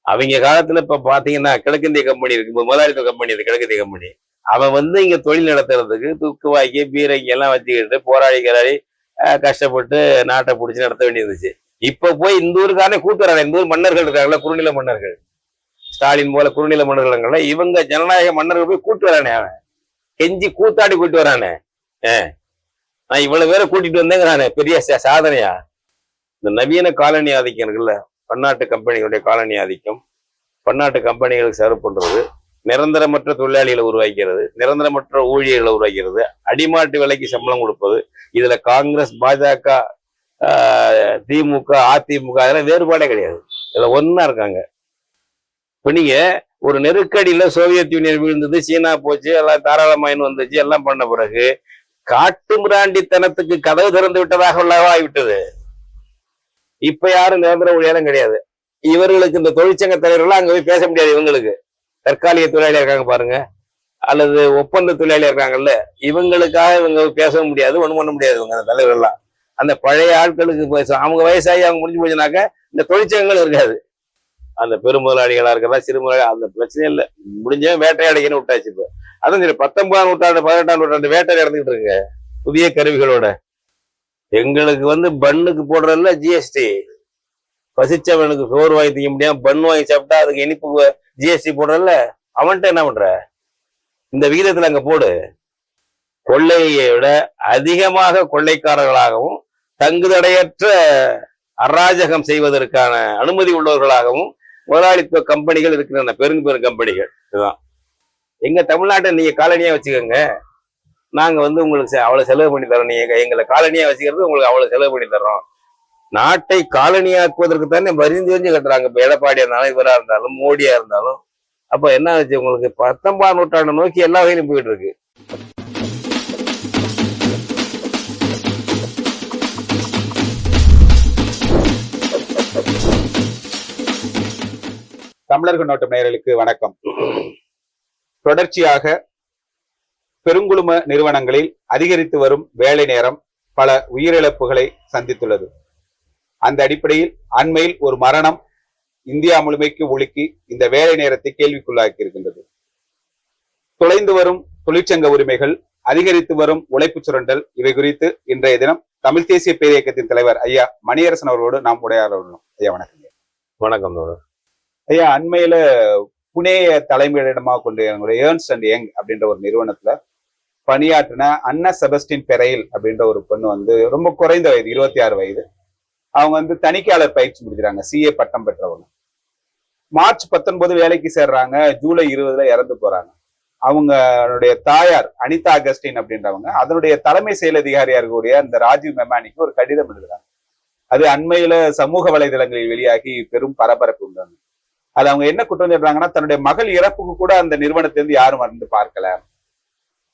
அவங்க காலத்துல இப்ப பாத்தீங்கன்னா கிழக்கிந்திய கம்பெனி இருக்கு, முதலாளித்துவ கம்பெனி இருக்கு, கிழக்கிந்திய கம்பெனி. அவன் வந்து இங்க தொழில் நடத்துறதுக்கு தூக்குவாக்கி பீரங்கி எல்லாம் வச்சுக்கிட்டு போராடி கிராடி கஷ்டப்பட்டு நாட்டை பிடிச்சி நடத்த வேண்டியிருந்துச்சு. இப்ப போய் இந்த ஊருக்காரனே கூட்டு வரானே, இந்த ஊர் மன்னர்கள் இருக்காங்கல்ல, குறுநில மன்னர்கள், ஸ்டாலின் போல குறுநில மன்னர்கள், இவங்க ஜனநாயக மன்னர்கள் போய் கூட்டு வரானே, அவன் கெஞ்சி கூத்தாடி கூட்டு வரானே. நான் இவ்வளவு பேரை கூட்டிட்டு வந்தேங்கிறானே, பெரிய சாதனையா? இந்த நவீன காலனி ஆதிக்கம் இருக்குல்ல, பன்னாட்டு கம்பெனிகளுடைய காலனி ஆதிக்கம், பன்னாட்டு கம்பெனிகளுக்கு சர்வ் பண்றது, நிரந்தரமற்ற தொழிலாளிகளை உருவாக்கிறது, நிரந்தரமற்ற ஊழியர்களை உருவாக்கிறது, அடிமாட்டு விலைக்கு சம்பளம் கொடுப்பது. இதுல காங்கிரஸ், பாஜக, திமுக, அதிமுக அதெல்லாம் வேறுபாடே கிடையாது. இதுல ஒன்னா இருக்காங்க. இப்ப நீங்க ஒரு நெருக்கடியில சோவியத் யூனியன் விழுந்தது, சீனா போச்சு, எல்லாம் தாராளமாயின் வந்துச்சு, எல்லாம் பண்ண பிறகு காட்டு மிராண்டித்தனத்துக்கு கதவு திறந்து விட்டதாக உள்ளவாகிவிட்டது. இப்ப யாரும் நிரந்தர ஊழியரும் கிடையாது. இவர்களுக்கு இந்த தொழிற்சங்க தலைவர்கள் அங்க போய் பேச முடியாது. இவங்களுக்கு தற்காலிக தொழிலாளியா இருக்காங்க பாருங்க, அல்லது ஒப்பந்த தொழிலாளியா இருக்காங்கல்ல, இவங்களுக்காக இவங்க பேச முடியாது, ஒண்ணும் பண்ண முடியாது. இவங்க அந்த தலைவர்கள்லாம் அந்த பழைய ஆட்களுக்கு அவங்க வயசாகி அவங்க முடிஞ்சு போச்சுனாக்க இந்த தொழிற்சங்கங்கள் இருக்காது. அந்த பெருமுதலாளிகளா இருக்கிறதா சிறு முதலாளி அந்த பிரச்சனை இல்லை, முடிஞ்ச வேட்டையாடிக்கன்னு விட்டாச்சு. இப்ப அதான் சரி, 19ஆம் நூற்றாண்டு 18ஆம் நூற்றாண்டு வேட்டை நடந்துகிட்டு இருக்கு புதிய கருவிகளோட. எங்களுக்கு வந்து பண்ணுக்கு போடுறதுல ஜிஎஸ்டி, பசிச்சவனுக்கு சோறு வாங்கி திங்க முடியாம பன் வாங்கி சாப்பிட்டா அதுக்கு இனிப்பு ஜிஎஸ்டி போடுறதுல, அவன்கிட்ட என்ன பண்ற? இந்த விகிதத்துல அங்க போடு. கொள்ளையை விட அதிகமாக கொள்ளைக்காரர்களாகவும் தங்குதடையற்ற அராஜகம் செய்வதற்கான அனுமதி உள்ளவர்களாகவும் முதலாளித்துவ கம்பெனிகள் இருக்கின்றன, பெரும் கம்பெனிகள். இதுதான் எங்க தமிழ்நாட்டை நீங்க காலனியா வச்சுக்கோங்க, நாங்க வந்து உங்களுக்கு அவ்வளவு செலவு பண்ணி தரோம், நீங்க எங்களை காலனியா வச்சுக்கிறது உங்களுக்கு அவ்வளவு செலவு பண்ணி தர்றோம். நாட்டை காலனியாக்குவதற்கு தானே வரிந்து வரிஞ்சு கட்டுறாங்க. இப்ப எடப்பாடியா இருந்தாலும், இவரா இருந்தாலும், மோடியா இருந்தாலும். அப்ப என்ன ஆச்சு உங்களுக்கு? 19ஆம் நூற்றாண்டு நோக்கி எல்லா வகையிலும் போயிட்டு இருக்கு. தமிழர்கள் நோட்டம் நேயர்களுக்கு வணக்கம். தொடர்ச்சியாக பெருங்குழும நிறுவனங்களில் அதிகரித்து வரும் வேலை நேரம் பல உயிரிழப்புகளை சந்தித்துள்ளது. அந்த அடிப்படையில் அண்மையில் ஒரு மரணம் இந்தியா முழுமைக்கு உலுக்கி இந்த வேலை நேரத்தை கேள்விக்குள்ளாக்கி இருக்கின்றது. தொலைந்து வரும் தொழிற்சங்க உரிமைகள், அதிகரித்து வரும் உழைப்பு சுரண்டல், இவை குறித்து இன்றைய தினம் தமிழ் தேசிய பேரியக்கத்தின் தலைவர் ஐயா மணியரசன் அவர்களோடு நாம் உரையாடணும். ஐயா வணக்கம். வணக்கம் ஐயா, அண்மையில புனேய தலைமையிடமாக கொண்டு ஏர்ன்ஸ்ட் அண்ட் யங் அப்படின்ற ஒரு நிறுவனத்துல பணியாற்றின அன்னா செபஸ்டின் பெரைல் அப்படின்ற ஒரு பெண்ணு வந்து ரொம்ப குறைந்த வயது, 26 வயது. அவங்க வந்து தணிக்கையாளர் பயிற்சி முடிக்கிறாங்க, சிஏ பட்டம் பெற்றவங்க. மார்ச் 19 வேலைக்கு சேர்றாங்க, ஜூலை 20 இறந்து போறாங்க. அவங்களுடைய தாயார் அனிதா அகஸ்டின் அப்படின்றவங்க அதனுடைய தலைமை செயல் அதிகாரியா இருக்கக்கூடிய அந்த ராஜீவ் மெமானிக்கு ஒரு கடிதம் எழுதுறாங்க. அது அண்மையில சமூக வலைதளங்களில் வெளியாகி பெரும் பரபரப்பு உண்டாங்க. அது அவங்க என்ன குற்றம் சொல்றாங்கன்னா, தன்னுடைய மகள் இறப்புக்கு கூட அந்த நிறுவனத்திலிருந்து யாரும் வந்து பார்க்கல,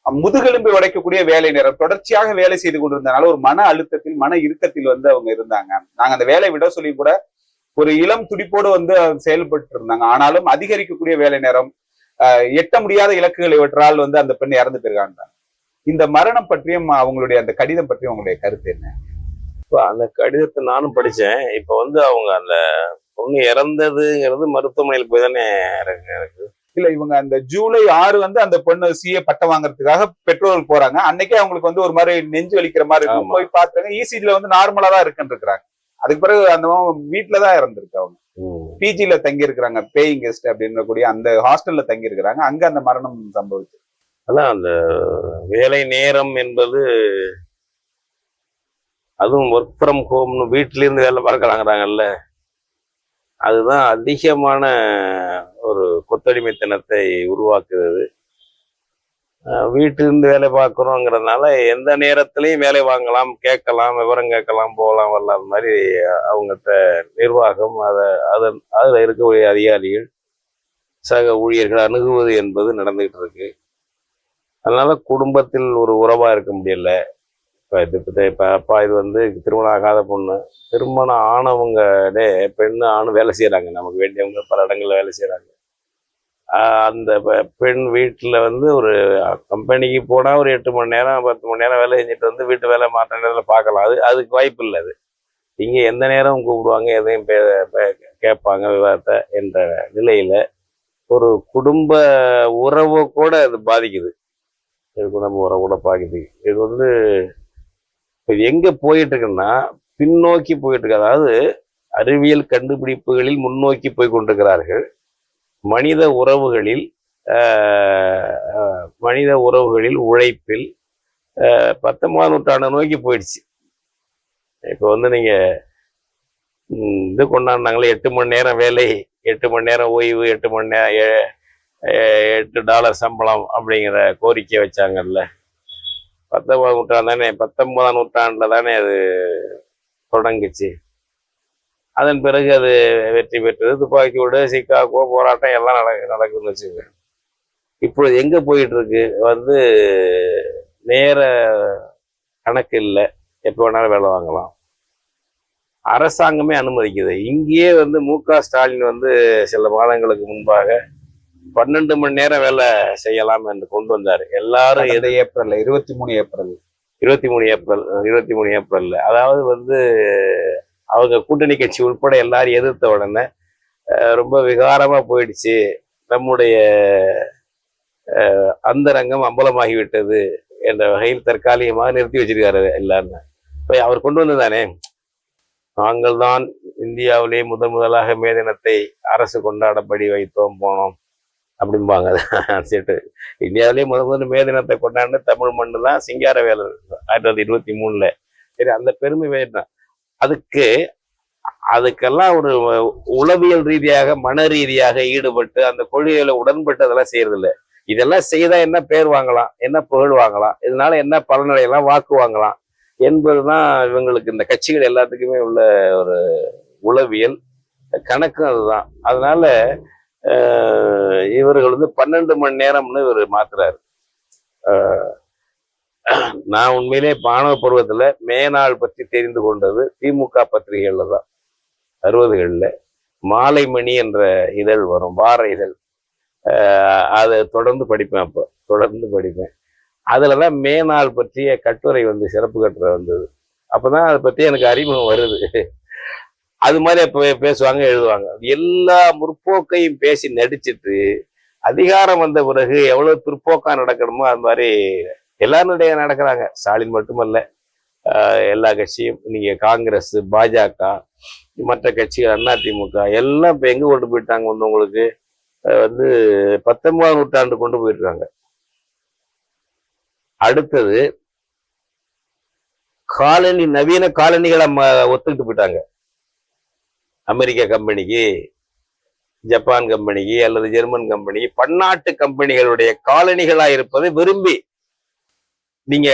முதுகெலும்பு உடைக்கக்கூடிய வேலை நேரம், தொடர்ச்சியாக வேலை செய்து கொண்டிருந்தனால ஒரு மன அழுத்தத்தில், மன இறுக்கத்தில் வந்து அவங்க இருந்தாங்க. நாங்க அந்த வேலையை விட சொல்லி கூட ஒரு இளம் துடிப்போடு வந்து செயல்பட்டு இருந்தாங்க. ஆனாலும் அதிகரிக்கக்கூடிய வேலை நேரம், எட்ட முடியாத இலக்குகளை இவற்றால் வந்து அந்த பெண் இறந்து போயிருக்காங்க. இந்த மரணம் பற்றியும் அவங்களுடைய அந்த கடிதம் பற்றியும் உங்களுடைய கருத்து என்ன? அந்த கடிதத்தை நானும் படிச்சேன். இப்ப வந்து அவங்க அந்த பொண்ணு இறந்ததுங்கிறது மருத்துவமனையில் போய் தானே இருக்கு. இல்ல, இவங்க அந்த ஜூலை 6 வந்து அந்த பொண்ணு சிஏ பட்டம் வாங்குறதுக்காக பெற்றோர்கள் போறாங்க. அன்னைக்கே அவங்களுக்கு வந்து ஒரு மாதிரி நெஞ்சு வலிக்கிற மாதிரி இருக்கும். போய் பாத்துறாங்க, இசிஜில வந்து நார்மலா தான் இருக்குன்னு இருக்கிறாங்க. அதுக்கு பிறகு அந்த வீட்டுலதான் இறந்துருக்கு. அவங்க பிஜில தங்கி இருக்கிறாங்க, பேயிங் கெஸ்ட் அப்படின்னு கூடிய அந்த ஹாஸ்டல்ல தங்கி இருக்கிறாங்க. அங்க அந்த மரணம் சம்பவிச்சு. அதான் அந்த வேலை நேரம் என்பது, அதுவும் ஒர்க் ஃப்ரம் ஹோம்னு வீட்டில இருந்து வேலை பார்க்கலாங்கிறாங்கல்ல, அதுதான் அதிகமான ஒரு கொத்தடிமைத்தனத்தை உருவாக்குறது. வீட்டிலிருந்து வேலை பார்க்குறோங்கிறதுனால எந்த நேரத்திலையும் வேலை வாங்கலாம், கேட்கலாம், விவரம் கேட்கலாம், போகலாம், வரலாம். அது மாதிரி அவங்ககிட்ட நிர்வாகம், அதில் இருக்கக்கூடிய அதிகாரிகள், சக ஊழியர்கள் அணுகுவது என்பது நடந்துகிட்டு இருக்கு. அதனால குடும்பத்தில் ஒரு உறவாக இருக்க முடியல. இப்போ அப்பா இது வந்து திருமணம் ஆகாத பொண்ணு, திருமணம் ஆனவங்களே பெண்ணு ஆணும் வேலை செய்கிறாங்க, நமக்கு வேண்டியவங்க பல இடங்களில் வேலை செய்கிறாங்க. அந்த பெண் வீட்டில் வந்து ஒரு கம்பெனிக்கு போனால் ஒரு 8 மணி நேரம் 10 மணி நேரம் வேலை செஞ்சுட்டு வந்து வீட்டு வேலை மாற்ற நேரத்தில் பார்க்கலாம். அதுக்கு வாய்ப்பு இல்லை. அது இங்கே எந்த நேரம் கூப்பிடுவாங்க, எதையும் கேட்பாங்க விவாதத்தை என்ற நிலையில ஒரு குடும்ப உறவு கூட அது பாதிக்குது. இது குடும்ப உறவு கூட பாதிக்குது. இது வந்து இது எங்க போயிட்டு இருக்குன்னா பின்னோக்கி போயிட்டு இருக்கு. அதாவது அறிவியல் கண்டுபிடிப்புகளில் முன்னோக்கி போய் கொண்டிருக்கிறார்கள். மனித உறவுகளில் மனித உறவுகளில் உழைப்பில் 19ஆம் நூற்றாண்டு நோக்கி போயிடுச்சு. இப்போ வந்து நீங்க இது கொண்டாடினாங்களே 8 மணி நேரம் வேலை, 8 மணி நேரம் ஓய்வு, 8 மணி நேரம் $8 சம்பளம் அப்படிங்கிற கோரிக்கை வச்சாங்கல்ல. 19ஆம் நூற்றாண்டு தானே, 19ஆம் நூற்றாண்டுல தானே அது தொடங்குச்சு. அதன் பிறகு அது வெற்றி பெற்றது. துப்பாக்கியோடு சிக்காகோ போராட்டம் எல்லாம் நடக்குதுன்னு வச்சுக்கோங்க. இப்பொழுது எங்க போயிட்டு இருக்கு வந்து நேர கணக்கு இல்லை, எப்போ வேணாலும் வேலை வாங்கலாம். அரசாங்கமே அனுமதிக்குது. இங்கேயே வந்து மு.க. ஸ்டாலின் வந்து சில மாதங்களுக்கு முன்பாக 12 மணி நேரம் வேலை செய்யலாம் என்று கொண்டு வந்தார். எல்லாரும் ஏப்ரல் 23 ஏப்ரல் அதாவது வந்து அவங்க கூட்டணி கட்சி உட்பட எல்லாரும் எதிர்த்த உடனே ரொம்ப விகாரமா போயிடுச்சு, நம்முடைய அந்தரங்கம் அம்பலமாகிவிட்டது என்ற வகையில் தற்காலிகமாக நிறுத்தி வச்சிருக்காரு எல்லாருமே. இப்ப அவர் கொண்டு வந்ததானே, நாங்கள் தான் இந்தியாவிலே முதலாக மே தினத்தை அரசு கொண்டாடப்படி வைத்தோம் போனோம் அப்படிம்பாங்க. சரி, இந்தியாவிலேயே முதல் மே தினத்தை கொண்டாண்டு தமிழ் மண்ணு தான் சிங்கார வேலை 1923. சரி, அந்த பெருமை வேண்டாம். அதுக்கெல்லாம் ஒரு உளவியல் ரீதியாக மன ரீதியாக ஈடுபட்டு அந்த கொள்கைகளை உடன்பட்டு அதெல்லாம் செய்யறதில்லை. இதெல்லாம் செய்தா என்ன பேர் வாங்கலாம், என்ன புகழ் வாங்கலாம், இதனால என்ன பலனடையலாம், வாக்கு வாங்கலாம் என்பதுதான் இவங்களுக்கு இந்த கட்சிகள் எல்லாத்துக்குமே உள்ள ஒரு உளவியல் கணக்கும் அதுதான். அதனால இவர்கள் வந்து 12 மணி நேரம்னு இவர் மாத்துறாரு. நான் உண்மையிலே மாணவ பருவத்துல மேனாள் பற்றி தெரிந்து கொண்டது திமுக பத்திரிகைகள்ல தான். 60களில் மாலை மணி என்ற இதழ் வரும், வார இதழ். அதை தொடர்ந்து படிப்பேன். அப்போ தொடர்ந்து படிப்பேன். அதுலதான் மேனாள் பற்றிய கட்டுரை வந்து சிறப்பு கட்டுரை வந்தது. அப்பதான் அதை பற்றி எனக்கு அறிமுகம் வருது. அது மாதிரி அப்ப பேசுவாங்க, எழுதுவாங்க. எல்லா முற்போக்கையும் பேசி நடிச்சிட்டு அதிகாரம் வந்த பிறகு எவ்வளவு பிற்போக்கா நடக்கணுமோ அது மாதிரி எல்லாருடைய நடக்கிறாங்க. ஸ்டாலின் மட்டுமல்ல, எல்லா கட்சியும், நீங்க காங்கிரஸ், பாஜக, மற்ற கட்சிகள், அதிமுக எல்லாம் இப்ப எங்க கொண்டு போயிட்டாங்க வந்து உங்களுக்கு வந்து 19ஆம் நூற்றாண்டு கொண்டு போயிருக்காங்க. அடுத்தது காலனி, நவீன காலனிகளை ஒத்துக்கிட்டு போயிட்டாங்க. அமெரிக்க கம்பெனிக்கு, ஜப்பான் கம்பெனிக்கு அல்லது ஜெர்மன் கம்பெனிக்கு, பன்னாட்டு கம்பெனிகளுடைய காலனிகளா இருப்பதை விரும்பி நீங்க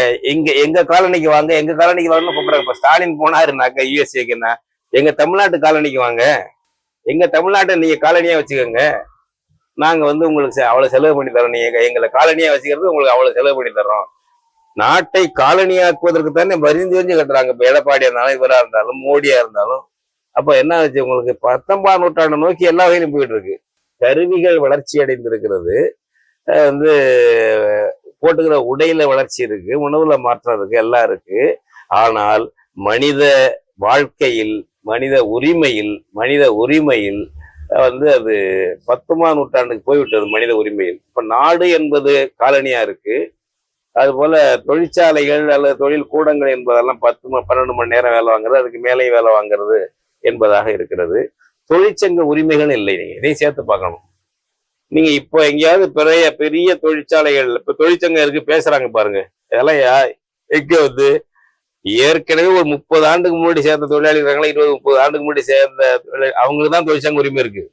எங்க காலனிக்கு வாங்க, எங்க காலனிக்கு வாங்கன்னு கூப்பிடுறாங்க. இப்ப ஸ்டாலின் போனாருனாக்க யுஎஸ்ஏக்குன்னா எங்க தமிழ்நாட்டு காலனிக்கு வாங்க, எங்க தமிழ்நாட்டை நீங்க காலனியா வச்சுக்கோங்க, நாங்க வந்து உங்களுக்கு அவ்வளவு செலவு பண்ணி தரோம், நீங்க எங்களை காலனியா வச்சுக்கிறது உங்களுக்கு அவ்வளவு செலவு பண்ணி தர்றோம். நாட்டை காலனியாக்குவதற்கு தானே வரிந்து வரிஞ்சு கட்டுறாங்க. இப்ப எடப்பாடியா இருந்தாலும், இவரா இருந்தாலும், மோடியா இருந்தாலும். அப்ப என்ன ஆச்சு உங்களுக்கு, 19ஆம் நூற்றாண்டு நோக்கி எல்லா வகையிலும் போயிட்டு இருக்கு. கருவிகள் வளர்ச்சி அடைந்திருக்கிறது, வந்து போட்டுக்கிற உடையில வளர்ச்சி இருக்கு, உணவுல மாற்றம் இருக்கு, எல்லாம் இருக்கு. ஆனால் மனித வாழ்க்கையில், மனித உரிமையில் வந்து அது 19ஆம் நூற்றாண்டுக்கு போய்விட்டது. மனித உரிமையில் இப்ப நாடு என்பது காலனியா இருக்கு. அது போல தொழிற்சாலைகள் அல்லது தொழில் கூடங்கள் என்பதெல்லாம் 10-12 மணி நேரம் வேலை வாங்குறது, அதுக்கு மேலே வேலை வாங்குறது என்பதாக இருக்கிறது. தொழிற்சங்க உரிமைகள் இல்லை. நீங்க இதையும் சேர்த்து பார்க்கணும். நீங்க இப்போ எங்கேயாவது பெரிய தொழிற்சாலைகள், இப்ப தொழிற்சங்கம் இருக்கு, பேசுறாங்க பாருங்க. இதெல்லாம் எங்க வந்து ஏற்கனவே ஒரு 30 ஆண்டுக்கு முன்னாடி சேர்ந்த தொழிலாளிகள், 20-30 ஆண்டுக்கு முன்னாடி சேர்ந்த அவங்களுக்கு தான் தொழிற்சங்க உரிமை இருக்கு.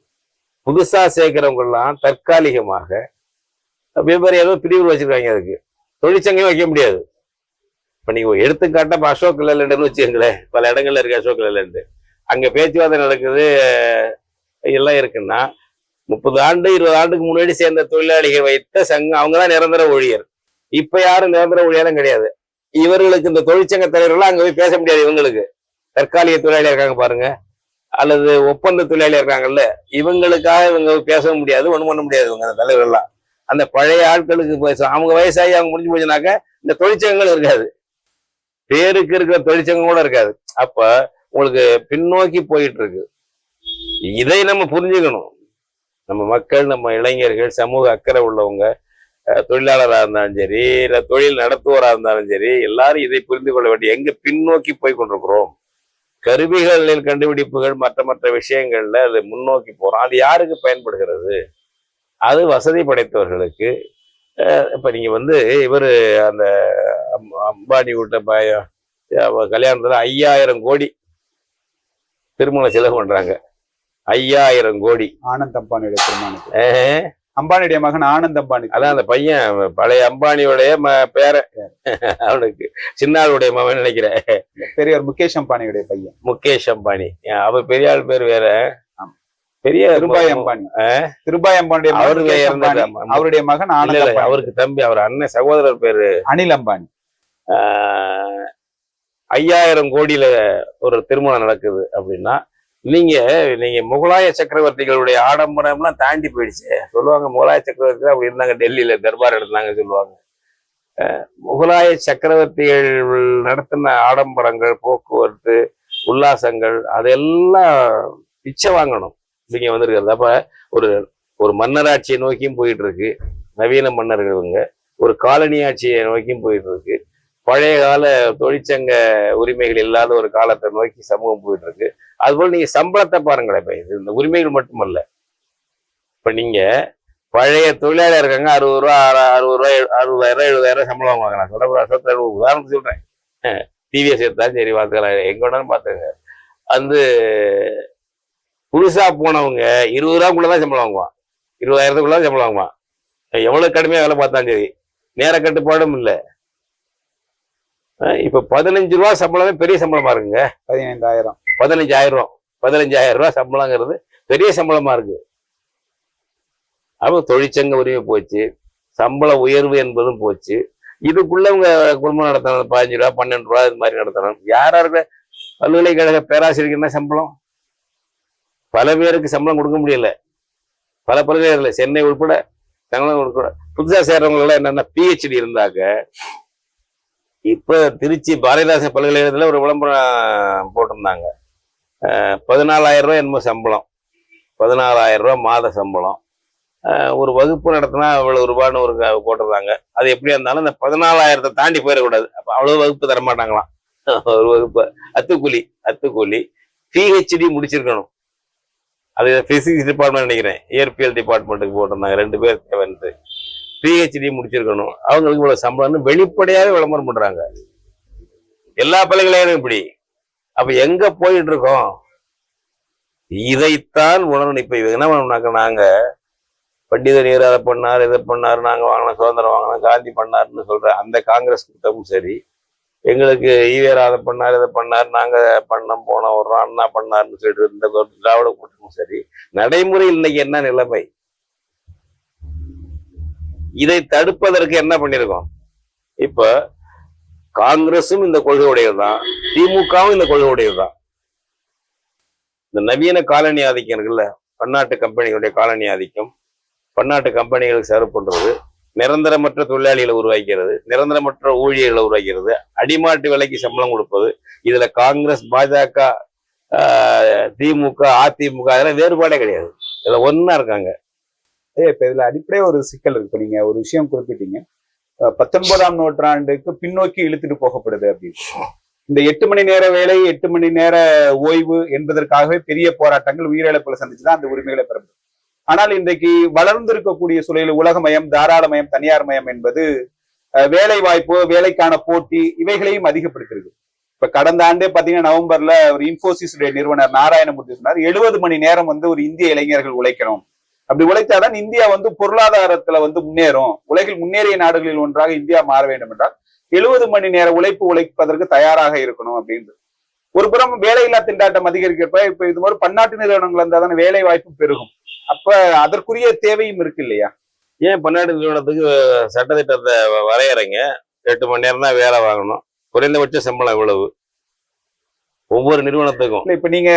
புதுசா சேர்க்கிறவங்க எல்லாம் தற்காலிகமாக வெவ்வேறு ஏதோ பிரிவு வச்சிருக்காங்க. அதுக்கு தொழிற்சங்கம் வைக்க முடியாது. இப்ப நீங்க எடுத்துக்காட்டா அசோக் லேலண்ட்னு வச்சுக்கங்களேன், பல இடங்கள்ல இருக்கு அசோக் லேலண்ட். அங்க பேச்சுவார்த்தை நடக்குது, எல்லாம் இருக்குன்னா 30-20 ஆண்டுக்கு முன்னாடி சேர்ந்த தொழிலாளிகள் வைத்த சங்கம், அவங்கதான் நிரந்தர ஊழியர். இப்ப யாரும் நிரந்தர ஊழியரும் கிடையாது. இவர்களுக்கு இந்த தொழிற்சங்க தலைவர்கள் அங்க போய் பேச முடியாது. இவங்களுக்கு தற்காலிக தொழிலாளியா இருக்காங்க பாருங்க, அல்லது ஒப்பந்த தொழிலாளியா இருக்காங்கல்ல, இவங்களுக்காக இவங்க பேச முடியாது, ஒண்ணும் பண்ண முடியாது. இவங்க அந்த தலைவர்கள்லாம் அந்த பழைய ஆட்களுக்கு பேசும். அவங்க வயசாகி அவங்க முடிஞ்சு போச்சுனாக்க இந்த தொழிற்சங்கங்கள் இருக்காது, பேருக்கு இருக்கிற தொழிற்சங்கம் கூட இருக்காது. அப்ப உங்களுக்கு பின்னோக்கி போயிட்டு இருக்கு. இதை நம்ம புரிஞ்சுக்கணும். நம்ம மக்கள், நம்ம இளைஞர்கள், சமூக அக்கறை உள்ளவங்க, தொழிலாளராக இருந்தாலும் சரி, இல்ல தொழில் நடத்துவோராக இருந்தாலும் சரி, எல்லாரும் இதை புரிந்து கொள்ள வேண்டிய, எங்க பின்னோக்கி போய் கொண்டிருக்கிறோம். கருவிகளில் கண்டுபிடிப்புகள் மற்ற விஷயங்கள்ல அது முன்னோக்கி போறோம். அது யாருக்கு பயன்படுகிறது? அது வசதி படைத்தவர்களுக்கு. இப்ப நீங்க வந்து இவரு அந்த அம்பானி விட்ட கல்யாணத்துல 5000 கோடி திருமண செலவு பண்றாங்க. 5000 கோடி. ஆனந்த் அம்பானியுடைய திருமணம். அம்பானியுடைய மகன் ஆனந்த் அம்பானி. அதான் அந்த பையன் பழைய அம்பானியோடைய பேரன். அவனுக்கு சின்னாளுடைய மகன் நினைக்கிறேன். பெரியவர் முகேஷ் அம்பானியுடைய பையன். முகேஷ் அம்பானி. அவர் பெரிய ஆள் பேர் வேற. பெரிய திருபாய் அம்பானி. திருபாய் அம்பானியுடைய அவருடைய மகன் ஆனந்த். அவருக்கு தம்பி, அவர் அண்ணன் சகோதரர் பேரு அனில் அம்பானி. 5000 கோடியில ஒரு திருமணம் நடக்குது அப்படின்னா, நீங்க முகலாய சக்கரவர்த்திகளுடைய ஆடம்பரம்லாம் தாண்டி போயிடுச்சு. சொல்லுவாங்க முகலாய சக்கரவர்த்தி அப்படி இருந்தாங்க, டெல்லியில தர்பார் எடுத்தாங்க சொல்லுவாங்க. முகலாய சக்கரவர்த்திகள் நடத்தின ஆடம்பரங்கள், போக்குவரத்து, உல்லாசங்கள் அதெல்லாம் பிச்சை வாங்கணும். இங்க வந்திருக்கிறது. அப்ப ஒரு மன்னராட்சியை நோக்கியும் போயிட்டு இருக்கு நவீன மன்னர்கள். ஒரு காலனி ஆட்சியை நோக்கியும் போயிட்டு இருக்கு. பழைய கால தொழிற்சங்க உரிமைகள் இல்லாத ஒரு காலத்தை நோக்கி சமூகம் போயிட்டு இருக்கு. அதுபோல் நீங்க சம்பளத்தை பாருங்களேன். இப்ப இது இந்த உரிமைகள் மட்டுமல்ல. இப்ப நீங்க பழைய தொழிலாளர் இருக்காங்க, 60 ரூபா 60,000 70,000 சம்பளம் வாங்குவாங்க. நான் சொல்ற உதாரணத்துக்கு சொல்றேன். டிவிஎஸ் எடுத்தாலும் சரி, பார்த்துக்கலாம், எங்க வேணாலும் பார்த்துங்க. அந்த புதுசா போனவங்க 20 ரூபாக்குள்ளதான் சம்பளம் வாங்குவான். 20,000 சம்பளம் வாங்குவான். எவ்வளவு கடுமையா வேலை பார்த்தாலும் சரி, நேர கட்டுப்பாடும் இல்லை. இப்ப 15 ரூபா சம்பளமே பெரிய சம்பளமா இருக்குங்க. 15,000 15,000 ரூபாய் சம்பளங்கிறது பெரிய சம்பளமா இருக்கு. அப்ப தொழிற்சங்க உரிமை போச்சு, சம்பள உயர்வு என்பதும் போச்சு. இதுக்குள்ளவங்க குடும்பம் நடத்தணும். 15 ரூபா 12 ரூபா இது மாதிரி நடத்தணும். யாராருக்கு பல்கலைக்கழக பேராசிரியருக்கு என்ன சம்பளம்? பல பேருக்கு சம்பளம் கொடுக்க முடியல. பல பல்கலைக்கழகங்கள் சென்னை உட்பட சம்பளம் உட்பட புதுசா சேர்றவங்க எல்லாம் என்னன்னா PhD இருந்தாக்க. இப்ப திருச்சி பாரதிதாசன் பல்கலைக்கழகத்துல ஒரு விளம்பரம் போட்டிருந்தாங்க. 14,000 ரூபாய் என்னமோ சம்பளம், 14,000 ரூபாய் மாத சம்பளம். ஒரு வகுப்பு நடத்தினா அவ்வளவு ரூபான்னு ஒரு போட்டிருந்தாங்க. அது எப்படியா இருந்தாலும் இந்த 14,000 தாண்டி போயிடக்கூடாது. அப்ப அவ்வளவு வகுப்பு தரமாட்டாங்களாம். ஒரு வகுப்பு அத்துக்கூலி PhD முடிச்சிருக்கணும். அது பிசிக்ஸ் டிபார்ட்மெண்ட் நினைக்கிறேன், இயற்பியல் டிபார்ட்மெண்ட்டுக்கு போட்டிருந்தாங்க. 2 பேர் தேவைன்னு. PhD முடிச்சிருக்கணும். அவங்களுக்கு இவ்வளவு சம்பளம்னு வெளிப்படையாவே விளம்பரம் பண்றாங்க. எல்லா பல்கலைக்கழகம் இப்படி. அப்ப எங்க போயிட்டு இருக்கோம்? இதைத்தான் உணரணும். இப்ப இது என்ன பண்ணோம்னாக்க, நாங்க பண்டித நேரு அதை பண்ணாரு, இதை பண்ணாரு, நாங்க வாங்கின சுதந்திரம் வாங்கினோம், காந்தி பண்ணாருன்னு சொல்ற அந்த காங்கிரஸ் கூட்டமும் சரி, எங்களுக்கு ஈவேரா அதை பண்ணாரு, இதை பண்ணாரு, நாங்க பண்ணோம் போனோம் வர்றோம், அண்ணா பண்ணாருன்னு சொல்லிட்டு இந்த திராவிட கூட்டமும் சரி, நடைமுறை இன்னைக்கு என்ன நிலைமை? இதை தடுப்பதற்கு என்ன பண்ணிருக்கோம்? இப்ப காங்கிரஸும் இந்த கொள்கை உடையதுதான், திமுகவும் இந்த கொள்கை உடையதுதான். இந்த நவீன காலனி ஆதிக்கம் இருக்குல்ல, பன்னாட்டு கம்பெனிகளுடைய காலனி ஆதிக்கம், பன்னாட்டு கம்பெனிகளுக்கு சர்வ் பண்றது, நிரந்தரமற்ற தொழிலாளிகளை உருவாக்கிறது, நிரந்தரமற்ற ஊழியர்களை உருவாக்கிறது, அடிமாட்டு விலைக்கு சம்பளம் கொடுப்பது. இதுல காங்கிரஸ், பாஜக, திமுக, அதிமுக அதெல்லாம் வேறுபாடே கிடையாது. இதுல ஒன்னா இருக்காங்க. இப்ப இதுல அடிப்படையே ஒரு சிக்கல் இருக்கு. இப்ப நீங்க ஒரு விஷயம் குறிப்பிட்டீங்க, 19ஆம் நூற்றாண்டுக்கு பின்னோக்கி இழுத்துட்டு போகப்படுது அப்படின்னு. இந்த 8 மணி நேர வேலை, 8 மணி நேர ஓய்வு என்பதற்காகவே பெரிய போராட்டங்கள், உயிரிழப்புகளை சந்திச்சுதான் அந்த உரிமைகளை பெறப்படுது. ஆனால் இன்றைக்கு வளர்ந்திருக்கக்கூடிய சூழலில் உலகமயம், தாராளமயம், தனியார் மயம் என்பது வேலை வாய்ப்பு, வேலைக்கான போட்டி இவைகளையும் அதிகப்படுத்திருக்கு. இப்ப கடந்த ஆண்டே பாத்தீங்கன்னா நவம்பர்ல ஒரு இன்ஃபோசிஸ் நிறுவனர் நாராயணமூர்த்தி சொன்னார், 70 மணி நேரம் ஒரு இந்திய இளைஞர்கள் உழைக்கணும். அப்படி உழைத்தாதான் இந்தியா பொருளாதாரத்துல முன்னேறும். உலகில் முன்னேறிய நாடுகளில் ஒன்றாக இந்தியா மாற வேண்டும் என்றால் 70 மணி நேர உழைப்பதற்கு தயாராக இருக்கணும் அப்படின்னு. ஒரு புறம் வேலையில்லா திண்டாட்டம் அதிகரிக்கிறப்ப இப்ப இது மாதிரி பன்னாட்டு நிறுவனங்கள் இருந்தா தானே வேலை வாய்ப்பு பெருகும். அப்ப அதற்குரிய தேவையும் இருக்கு இல்லையா? ஏன் பன்னாட்டு நிறுவனத்துக்கு சட்டத்திட்டத்தை வரையறைங்க? 8 மணி நேரம் தான் வேலை வாங்கணும், குறைந்தபட்ச சம்பளம் இவ்வளவு ஒவ்வொரு நிறுவனத்துக்கும். இப்ப நீங்க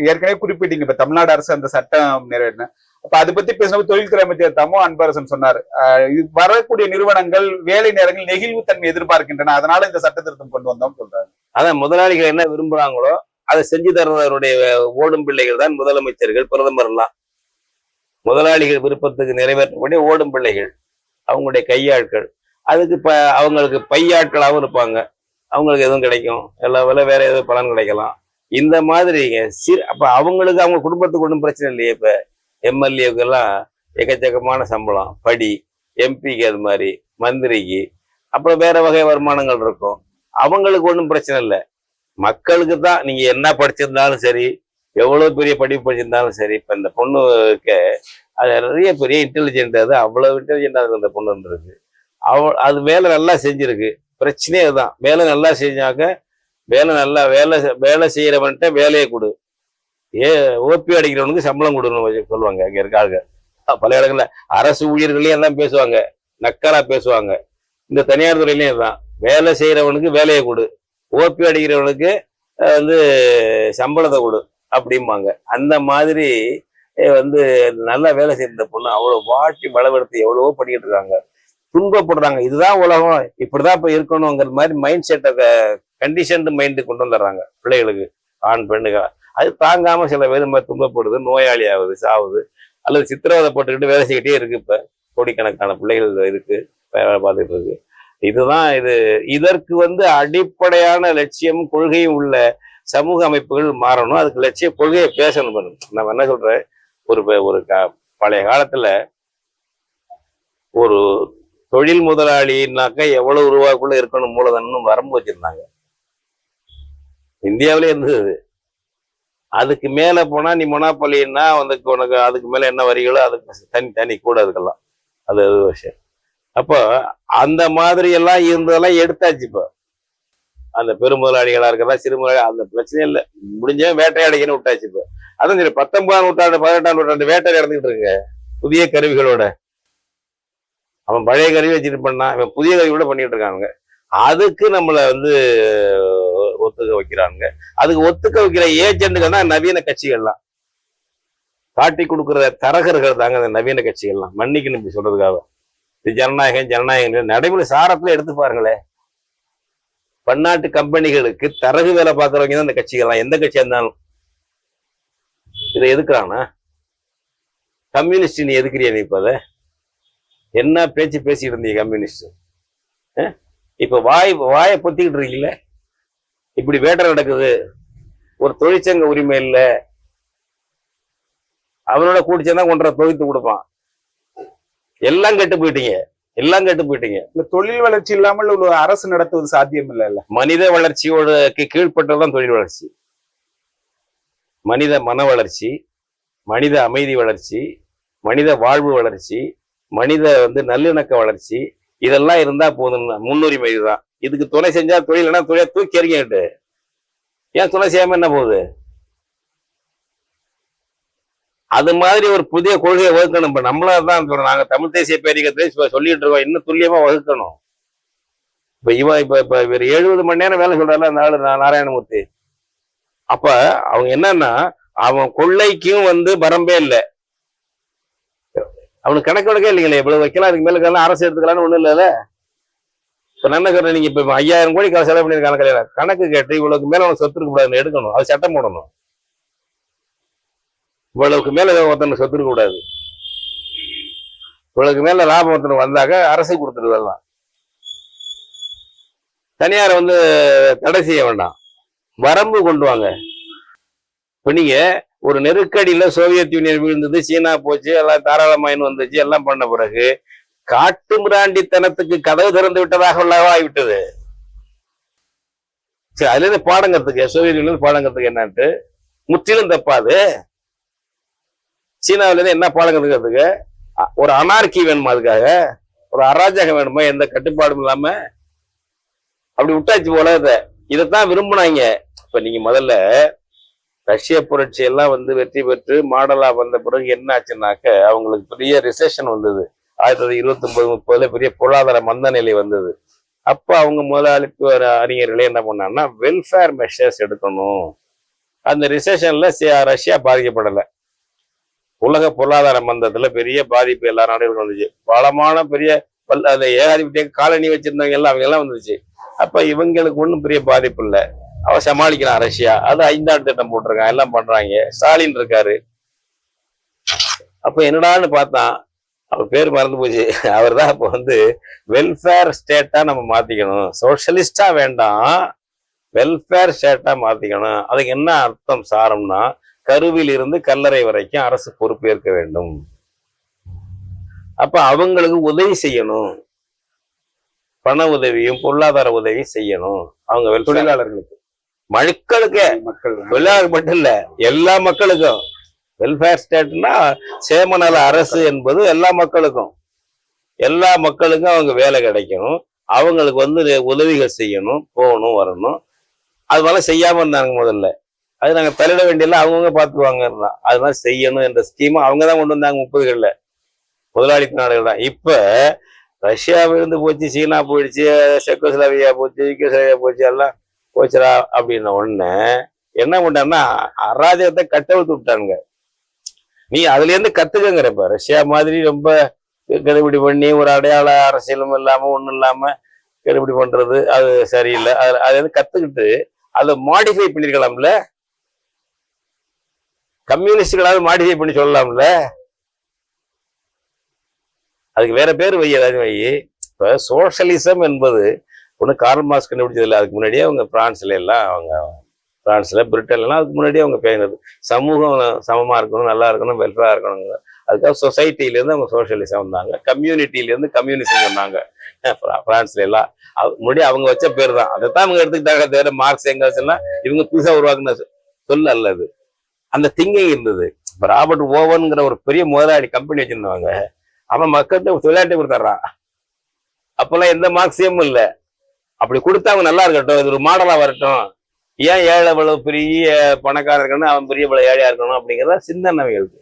ஏற்கனவே குறிப்பிட்டீங்க, இப்ப தமிழ்நாடு அரசு அந்த சட்டம் நிறைவேறின. அப்ப அதை பத்தி பேசும்போது தொழில்துறை அமைச்சர் தமோ அன்பரசன் சொன்னார், வரக்கூடிய நிறுவனங்கள் வேலை நேரங்கள் நெகிழ்வு தன்மை எதிர்பார்க்கின்றன, அதனால இந்த சட்ட திருத்தம் கொண்டு வந்தோம் சொல்றாரு. அதான் முதலாளிகள் என்ன விரும்புறாங்களோ அதை செஞ்சு தர்றவருடைய ஓடும் பிள்ளைகள் தான் முதலமைச்சர்கள், பிரதமர் எல்லாம். முதலாளிகள் விருப்பத்துக்கு நிறைவேற்றக்கூடிய ஓடும் பிள்ளைகள், அவங்களுடைய கையாட்கள். அதுக்கு அவங்களுக்கு பையாட்களாகவும் இருப்பாங்க. அவங்களுக்கு எதுவும் கிடைக்கும், எல்லா வேலை வேற எதுவும் பலன் கிடைக்கலாம். இந்த மாதிரி அப்ப அவங்களுக்கு அவங்க குடும்பத்துக்கு ஒன்றும் பிரச்சனை இல்லையே. இப்ப எம்எல்ஏக்கு எல்லாம் எக்கச்சக்கமான சம்பளம், படி, எம்பிக்கு அது மாதிரி, மந்திரிக்கு, அப்புறம் வேற வகை வருமானங்கள் இருக்கும். அவங்களுக்கு ஒன்றும் பிரச்சனை இல்லை. மக்களுக்கு தான் நீங்க என்ன படிச்சிருந்தாலும் சரி, எவ்வளவு பெரிய படிப்பு படிச்சிருந்தாலும் சரி. இப்ப இந்த பொண்ணுக்கு அது நிறைய பெரிய இன்டெலிஜென்ட், அது அவ்வளவு இன்டெலிஜென்டா இருக்கு அந்த பொண்ணுன்றது. அது வேலை நல்லா செஞ்சிருக்கு. பிரச்சனையே அதுதான். வேலை நல்லா செஞ்சாக்க வேலை செய்யறவன்ட்ட வேலையை கொடு, ஓபி அடிக்கிறவனுக்கு சம்பளம் கொடுன்னு சொல்லுவாங்க. அங்க இருக்காங்க பல இடங்கள்ல அரசு ஊழியர்களையும் எல்லாம் பேசுவாங்க, நக்கலா பேசுவாங்க. இந்த தனியார் துறையிலையும் தான், வேலை செய்யறவனுக்கு வேலையை கொடு, ஓபி அடிக்கிறவனுக்கு சம்பளத்தை கொடு அப்படிம்பாங்க. அந்த மாதிரி நல்லா வேலை செய்யற பொண்ணு அவ்வளவு வாட்டி வளவெடுத்து எவ்வளவோ பண்ணிட்டு இருக்காங்க, துன்பப்படுறாங்க. இதுதான் உலகம், இப்படிதான் இப்ப இருக்கணுங்கிற மாதிரி மைண்ட் செட்டை கண்டிஷன்டு மைண்டு கொண்டு வந்துடுறாங்க பிள்ளைகளுக்கு, ஆண் பெண்ணுங்க. அது தாங்காம சில பேர் மாதிரி துன்பப்படுது, நோயாளி ஆகுது, சாவுது, அல்லது சித்திரவதை போட்டுக்கிட்டு வேலை செய்யிட்டே இருக்கு. இப்ப கோடிக்கணக்கான பிள்ளைகள் இருக்கு வேலை பார்த்துட்டு இருக்கு. இதுதான் இதற்கு அடிப்படையான லட்சியமும் கொள்கையும் உள்ள சமூக அமைப்புகள் மாறணும். அதுக்கு லட்சிய கொள்கையை பேசணும். நம்ம என்ன சொல்றேன், ஒரு பழைய காலத்துல ஒரு தொழில் முதலாளினாக்க எவ்வளவு ரூபாய்க்குள்ள இருக்கணும் மூலதனம் வரம்பு வச்சிருந்தாங்க. இந்தியாவிலே இருந்தது. அதுக்கு மேல போனா நீ மொனாப்பலின்னா உனக்கு அதுக்கு மேல என்ன வரிகளோ அதுக்கு தனி கூட அதுக்கெல்லாம் அது விஷயம். அப்போ அந்த மாதிரி எல்லாம் இருந்ததெல்லாம் எடுத்தாச்சு. இப்போ அந்த பெரும் முதலாளிகளா இருக்கிறதா சிறு முதலாளி அந்த பிரச்சனையே இல்லை, முடிஞ்ச வேட்டையாடிக்கன்னு விட்டாச்சு. இப்போ அதான் சரி, 19ஆம் நூற்றாண்டு 18ஆம் நூற்றாண்டு வேட்டை நடந்துகிட்டு இருக்கு புதிய கருவிகளோட. அவன் பழைய கருவி வச்சுட்டு பண்ணான், இவன் புதிய கருவியோட பண்ணிட்டு இருக்காங்க. அதுக்கு நம்மளை ஒத்துக்க வைக்கிறாங்க. அதுக்கு ஒத்துக்க வைக்கிற ஏஜென்ட்டுகள் தான் நவீன கட்சிகள்லாம், காட்டி கொடுக்குற தரகர்கள் தாங்க அந்த நவீன கட்சிகள்லாம். மன்னிக்கணும் இப்படி சொல்றதுக்காக. இது ஜனநாயகம் நடைமுறை சாரத்துல எடுத்து பாருங்களேன். பன்னாட்டு கம்பெனிகளுக்கு தரகு வேலை பார்க்கறவங்க தான் இந்த கட்சிகள்லாம், எந்த கட்சியா இருந்தாலும். இதை எதுக்குறானா? கம்யூனிஸ்ட் நீ எதுக்குறியா? நீ இப்ப என்ன பேச்சு பேசிட்டு இருந்தீங்க கம்யூனிஸ்ட்? இப்ப வாயை பொத்திக்கிட்டு இருக்கீங்களே. இப்படி வேட்டை நடக்குது, ஒரு தொழிற்சங்க உரிமை இல்லை, அவனோட கூடிச்சா ஒன்றரை தொகுத்து கொடுப்பான். எல்லாம் கெட்டு போயிட்டீங்க, எல்லாம் கெட்டு போயிட்டீங்க. இந்த தொழில் வளர்ச்சி இல்லாமல் ஒரு அரசு நடத்துவது சாத்தியம் இல்ல. மனித வளர்ச்சியோட கீழ்பட்டதுதான் தொழில் வளர்ச்சி. மனித மன வளர்ச்சி, மனித அமைதி வளர்ச்சி, மனித வாழ்வு வளர்ச்சி, மனித நல்லிணக்க வளர்ச்சி, இதெல்லாம் இருந்தா போதும். முன்னுரிமை இதுதான். இதுக்கு துணை செஞ்சா தொழில் என்ன தொழிலை தூக்கி எறிங்கிட்டு, ஏன் துணை செய்யாம என்ன போகுது? அது மாதிரி ஒரு புதிய கொள்கையை வகுக்கணும். இப்ப நம்மளதான் சொல்றோம், நாங்க தமிழ் தேசிய பேரியக்கத்திலே சொல்லிட்டு இருக்கோம், இன்னும் துல்லியமா வகுக்கணும். இப்ப இவர் 70 மணி நேரம் வேலை சொல்றாரு அந்த ஆளு நாராயணமூர்த்தி. அப்ப அவங்க என்னன்னா, அவன் கொள்ளைக்கும் வரம்பே இல்லை, அவனுக்கு கணக்கு வழக்கே இல்லைங்களே. இவ்வளவு வைக்கலாம், அதுக்கு மேல இருக்கலாம், அரசு எடுத்துக்கலாம்னு ஒண்ணும் இல்லைல்ல. இப்ப என்ன சொல்றேன், நீங்க இப்ப 5000 கோடி செலவு பண்ணிருக்காங்க கல்யாணம் கணக்கு கேட்டு இவ்வளவுக்கு மேல அவனுக்கு சொத்து இருக்க கூடாதுன்னு எடுக்கணும். அது சட்டம் போடணும். இவ்வளவுக்கு மேல ஒருத்தனுக்கு சொத்து இருக்க கூடாது, இவ்வளவுக்கு மேல லாபம் ஒருத்தனுக்கு வந்தாக்க அரசு கொடுத்துருதெல்லாம். தனியாரை தடை செய்ய வேண்டாம், வரம்பு கொண்டு வாங்க. இப்ப நீங்க ஒரு நெருக்கடியில சோவியத் யூனியன் விழுந்தது, சீனா போச்சு, எல்லாம் தாராளமாயின்னு வந்துச்சு, எல்லாம் பண்ண பிறகு காட்டு மிராண்டித்தனத்துக்கு கதவு திறந்து விட்டதாக ஆகிவிட்டது. சரி, அதுல இருந்து பாடங்கிறதுக்கு, சோவியத் யூனியன் பாடங்கிறதுக்கு என்னன்ட்டு முற்றிலும் தப்பாது. சீனாவில இருந்து என்ன பாடம் கத்துக்கிறதுக்கு? ஒரு அனார்கி வேணுமா? அதுக்காக ஒரு அராஜகம் வேணுமா? எந்த கட்டுப்பாடும் இல்லாம அப்படி விட்டாச்சு போல. இதைத்தான் விரும்பினாங்க. இப்ப நீங்க முதல்ல ரஷ்ய புரட்சி எல்லாம் வெற்றி பெற்று மாடலா வந்த பிறகு என்ன ஆச்சுன்னாக்க, அவங்களுக்கு பெரிய ரிசெஷன் வந்தது. 1929-30 பெரிய பொருளாதார மந்த நிலை வந்தது. அப்ப அவங்க முதலாளித்துவ அறிஞர்களே என்ன பண்ணாங்கன்னா, வெல்ஃபேர் மெஷர்ஸ் எடுக்கணும். அந்த ரிசெஷன்ல ரஷ்யா பாதிக்கப்படலை. உலக பொருளாதார மந்தத்துல பெரிய பாதிப்பு எல்லா நாடுகளுக்கும் வந்துச்சு. வளமான பெரிய அந்த ஏகாதிபத்திய காலனி வச்சிருந்தவங்க எல்லாம் அவங்க எல்லாம் வந்துச்சு. அப்ப இவங்களுக்கு ஒன்றும் பெரிய பாதிப்பு இல்லை. அவ சமாளிக்கிறான் ரஷ்யா. அது 5ஆண்டு திட்டம் போட்டிருக்கான், எல்லாம் பண்றாங்க. ஸ்டாலின் இருக்காரு. அப்ப என்னடான்னு பார்த்தான், அவர் பேர் மறந்து போச்சு. அவர் தான் அப்ப வந்து வெல்ஃபேர் ஸ்டேட்டா நம்ம மாத்திக்கணும், சோசியலிஸ்டா வேண்டாம், வெல்ஃபேர் ஸ்டேட்டா மாத்திக்கணும். அதுக்கு என்ன அர்த்தம் சாரம்னா, கருவில் இருந்து கல்லறை வரைக்கும் அரசு பொறுப்பேற்க வேண்டும். அப்ப அவங்களுக்கு உதவி செய்யணும், பண உதவியும் பொருளாதார உதவியும் செய்யணும். அவங்க தொழிலாளர்களுக்கு, மக்களுக்கு, மக்கள், தொழிலாளர் மட்டும் இல்ல, எல்லா மக்களுக்கும். வெல்ஃபேர் ஸ்டேட்னா சேமநல அரசு என்பது எல்லா மக்களுக்கும். எல்லா மக்களுக்கும் அவங்க வேலை கிடைக்கணும், அவங்களுக்கு வந்து உதவிகள் செய்யணும், போகணும் வரணும். அது மாதிரி செய்யாம இருந்தாங்க முதல்ல. அது நாங்க தலையிட வேண்டியெல்லாம் அவங்கவுங்க பார்த்துக்குவாங்க. அது மாதிரி செய்யணும் என்ற ஸ்கீம் அவங்க தான் கொண்டு வந்தாங்க 30களில், முதலாளித்த நாடுகள் தான். இப்ப ரஷ்யா விழுந்து போச்சு, சீனா போயிடுச்சு, செக்கோஸ்லாவியா போச்சு, யூகோஸ்லாவியா போச்சு, எல்லாம் போச்சுரா அப்படின்ன உடனே என்ன பண்ணாங்கன்னா அராஜகத்தை கட்டவிழ்த்து விட்டானுங்க. நீ அதுல இருந்து கத்துக்கங்கிறப்ப ரஷ்யா மாதிரி ரொம்ப கெடுபிடி பண்ணி ஒரு அடையாள அரசியலும் இல்லாம ஒண்ணும் இல்லாம கெடுபிடி பண்றது அது சரியில்லை. அதுல இருந்து கத்துக்கிட்டு அதை மாடிஃபை பண்ணிருக்கலாம்ல, கம்யூனிஸ்டுகளாவது மாடிஃபை பண்ணி சொல்லலாம்ல. அதுக்கு வேற பேர் வை, ஏதாவது வை. இப்ப சோசியலிசம் என்பது ஒண்ணு கார்ல் மார்க்ஸ் கண்டுபிடிச்சது இல்லை, அதுக்கு முன்னாடியே அவங்க பிரான்ஸ்ல எல்லாம், அவங்க பிரான்ஸ்ல பிரிட்டன்லாம் அதுக்கு முன்னாடியே அவங்க பேசினது. சமூகம் சமமா இருக்கணும், நல்லா இருக்கணும், வெல்ஃபேரா இருக்கணும். அதுக்காக சொசைட்டில இருந்து அவங்க சோசியலிசம் வந்தாங்க, கம்யூனிட்டில இருந்து கம்யூனிசம் வந்தாங்க பிரான்ஸ்ல எல்லாம். முன்னாடி அவங்க வச்ச பேர் தான், அதைத்தான் அவங்க எடுத்துக்கிட்டாங்க. தவிர மார்க்ஸ் எங்கல்ஸ் எல்லாம் இவங்க புதுசா உருவாக்குன சொல்ல அல்ல அது. அந்த திங்கிங் இருந்தது. இப்ப ராபர்ட் ஓவன்ங்கிற ஒரு பெரிய முதலாளி கம்பெனி வச்சிருந்தவங்க, அவன் மக்கள்கிட்ட விளையாட்டு கொடுத்துட்றான். அப்பெல்லாம் எந்த மார்க்சியமும் இல்லை. அப்படி கொடுத்தா அவங்க நல்லா இருக்கட்டும், இது ஒரு மாடலா வரட்டும், ஏன் ஏழை இவ்வளவு பெரிய பணக்காரர் இருக்கணும், அவன் பெரிய இவ்வளவு ஏழையா இருக்கணும் அப்படிங்கிறத சிந்தனைகளுக்கு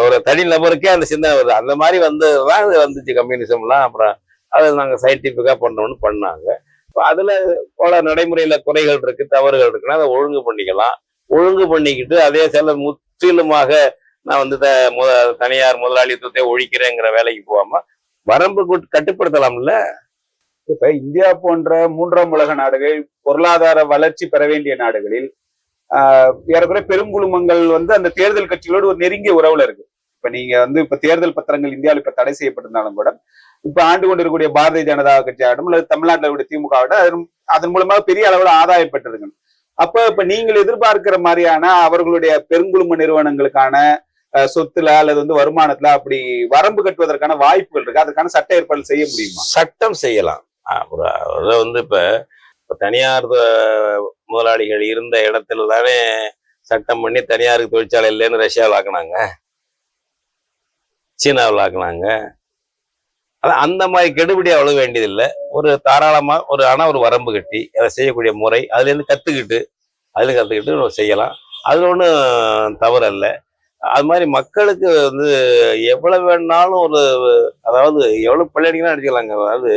ஒரு தனி நபருக்கே அந்த சிந்தனை வருது. அந்த மாதிரி வந்துதான் இது வந்துச்சு கம்யூனிசம்லாம். அப்புறம் அதை நாங்கள் சயின்டிஃபிக்கா பண்ணோம்னு பண்ணாங்க. இப்போ அதுல பல நடைமுறையில குறைகள் இருக்கு, தவறுகள் இருக்குன்னா அதை ஒழுங்கு பண்ணிக்கலாம். ஒழுங்கு பண்ணிக்கிட்டு அதே சில முற்றிலுமாக நான் வந்து தனியார் முதலாளித்துவத்தை ஒழிக்கிறேங்கிற வேலைக்கு போகாம வரம்பு கட்டுப்படுத்தலாம்ல. இப்ப இந்தியா போன்ற 3ஆம் உலக நாடுகள், பொருளாதார வளர்ச்சி பெற வேண்டிய நாடுகளில் ஏறக்குறைய பெருங்குழுமங்கள் வந்து அந்த தேர்தல் கட்சிகளோடு ஒரு நெருங்கிய உறவுல இருக்கு. இப்ப நீங்க வந்து இப்ப தேர்தல் பத்திரங்கள் இந்தியாவில் இப்ப தடை செய்யப்பட்டிருந்தாலும் கூட, இப்ப ஆண்டு கொண்டிருக்கக்கூடிய பாரதிய ஜனதா கட்சி ஆகட்டும், அல்லது தமிழ்நாட்டில் இருக்கக்கூடிய திமுக ஆகட்டும், அதன் மூலமாக பெரிய அளவுல ஆதாயம் பெற்றிருக்கணும். அப்ப இப்ப நீங்கள் எதிர்பார்க்கிற மாதிரியான அவர்களுடைய பெருங்குழும நிறுவனங்களுக்கான சொத்துல அல்லது வந்து வருமானத்துல அப்படி வரம்பு கட்டுவதற்கான வாய்ப்புகள் இருக்கு, அதுக்கான சட்ட ஏற்பாடு செய்ய முடியுமா? சட்டம் செய்யலாம். வந்து இப்ப தனியார் முதலாளிகள் இருந்த இடத்துல தானே சட்டம் பண்ணி தனியாருக்கு தொழிற்சாலை இல்லைன்னு ரஷ்யாவில் ஆக்குனாங்க, சீனாவில் ஆக்குனாங்க. அதான் அந்த மாதிரி கெடுபிடி அவ்வளவு வேண்டியதில்லை. ஒரு தாராளமா ஒரு வரம்பு கட்டி அதை செய்யக்கூடிய முறை அதுல இருந்து கத்துக்கிட்டு செய்யலாம். அதுல ஒன்றும் தவறு இல்லை. அது மாதிரி மக்களுக்கு வந்து எவ்வளவு வேணாலும் அதாவது எவ்வளவு பிள்ளைங்க நடிச்சுக்கலாங்க. அதாவது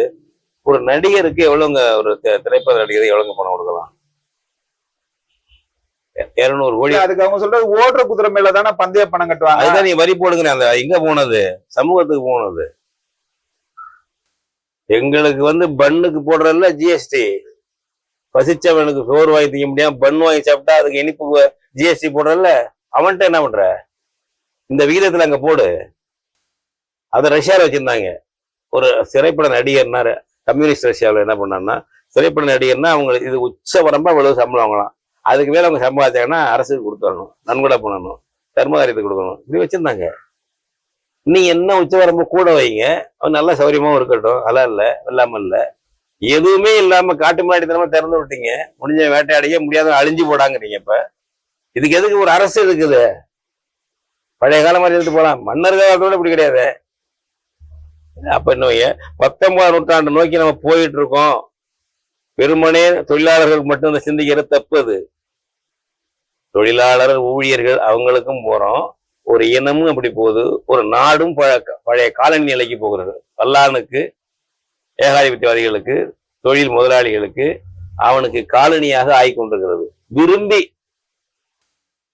ஒரு நடிகருக்கு எவ்வளவுங்க, ஒரு திரைப்பட நடிகருக்கு எவ்வளவுங்க பணம் கொடுக்கலாம்? 200 கோடி. அதுக்கு அவங்க சொல்றது ஓடுற குதிரை மேல தானே பந்தய பணம் கட்டுவாங்க. அதுதான் நீ வரி போடுங்க. அந்த எங்க போனது? சமூகத்துக்கு போனது. எங்களுக்கு வந்து பண்ணுக்கு போடுறதுல ஜிஎஸ்டி, பசிச்சவனுக்கு சோறு வாங்கி திங்க முடியாம பன் வாங்கி சாப்பிட்டா அதுக்கு இனிப்பு ஜிஎஸ்டி போடுறதுல, அவன்கிட்ட என்ன பண்ற? இந்த விகிதத்துல அங்க போடு. அதை ரஷ்யாவில் வச்சிருந்தாங்க. ஒரு திரைப்பட நடிகர்னா, கம்யூனிஸ்ட் ரஷ்யாவில் என்ன பண்ணான்னா, திரைப்பட நடிகர்னா அவங்க இது உச்ச வரம்பா இவ்வளவு சம்பளம் வாங்கலாம், அதுக்கு மேல அவங்க சம்பாதிச்சாங்கன்னா அரசுக்கு கொடுத்துடணும், நன்கொடை பண்ணணும், தர்மகாரியத்துக்கு கொடுக்கணும், இப்படி வச்சிருந்தாங்க. நீ என்ன உச்ச வரம்பு கூட வைங்க, அவன் நல்ல சௌரியமாவும் இருக்கட்டும், அதெல்லாம் இல்லை, இல்லாம இல்லை. எதுவுமே இல்லாம காட்டு முன்னாடி தரமா திறந்து விட்டீங்க, முடிஞ்ச வேட்டையாடிக்க முடியாத அழிஞ்சு போடாங்கிறீங்க. இப்ப இதுக்கு எதுக்கு ஒரு அரசு இருக்குது? பழைய காலம் மாதிரி எடுத்து போலாம், மன்னர் காலத்தோட இப்படி கிடையாது. அப்ப என்ன 19ஆம் நூற்றாண்டு நோக்கி நம்ம போயிட்டு இருக்கோம். வெறுமனே தொழிலாளர்களுக்கு மட்டும் இந்த சிந்திக்கிற தப்பு. அது தொழிலாளர் ஊழியர்கள் அவங்களுக்கும் போறோம், ஒரு இனமும் அப்படி போகுது, ஒரு நாடும் பழைய காலனி நிலைக்கு போகிறது. வல்லானுக்கு, ஏகாதிபத்தியவாதிகளுக்கு, தொழில் முதலாளிகளுக்கு அவனுக்கு காலனியாக ஆகிக்கொண்டிருக்கிறது விரும்பி.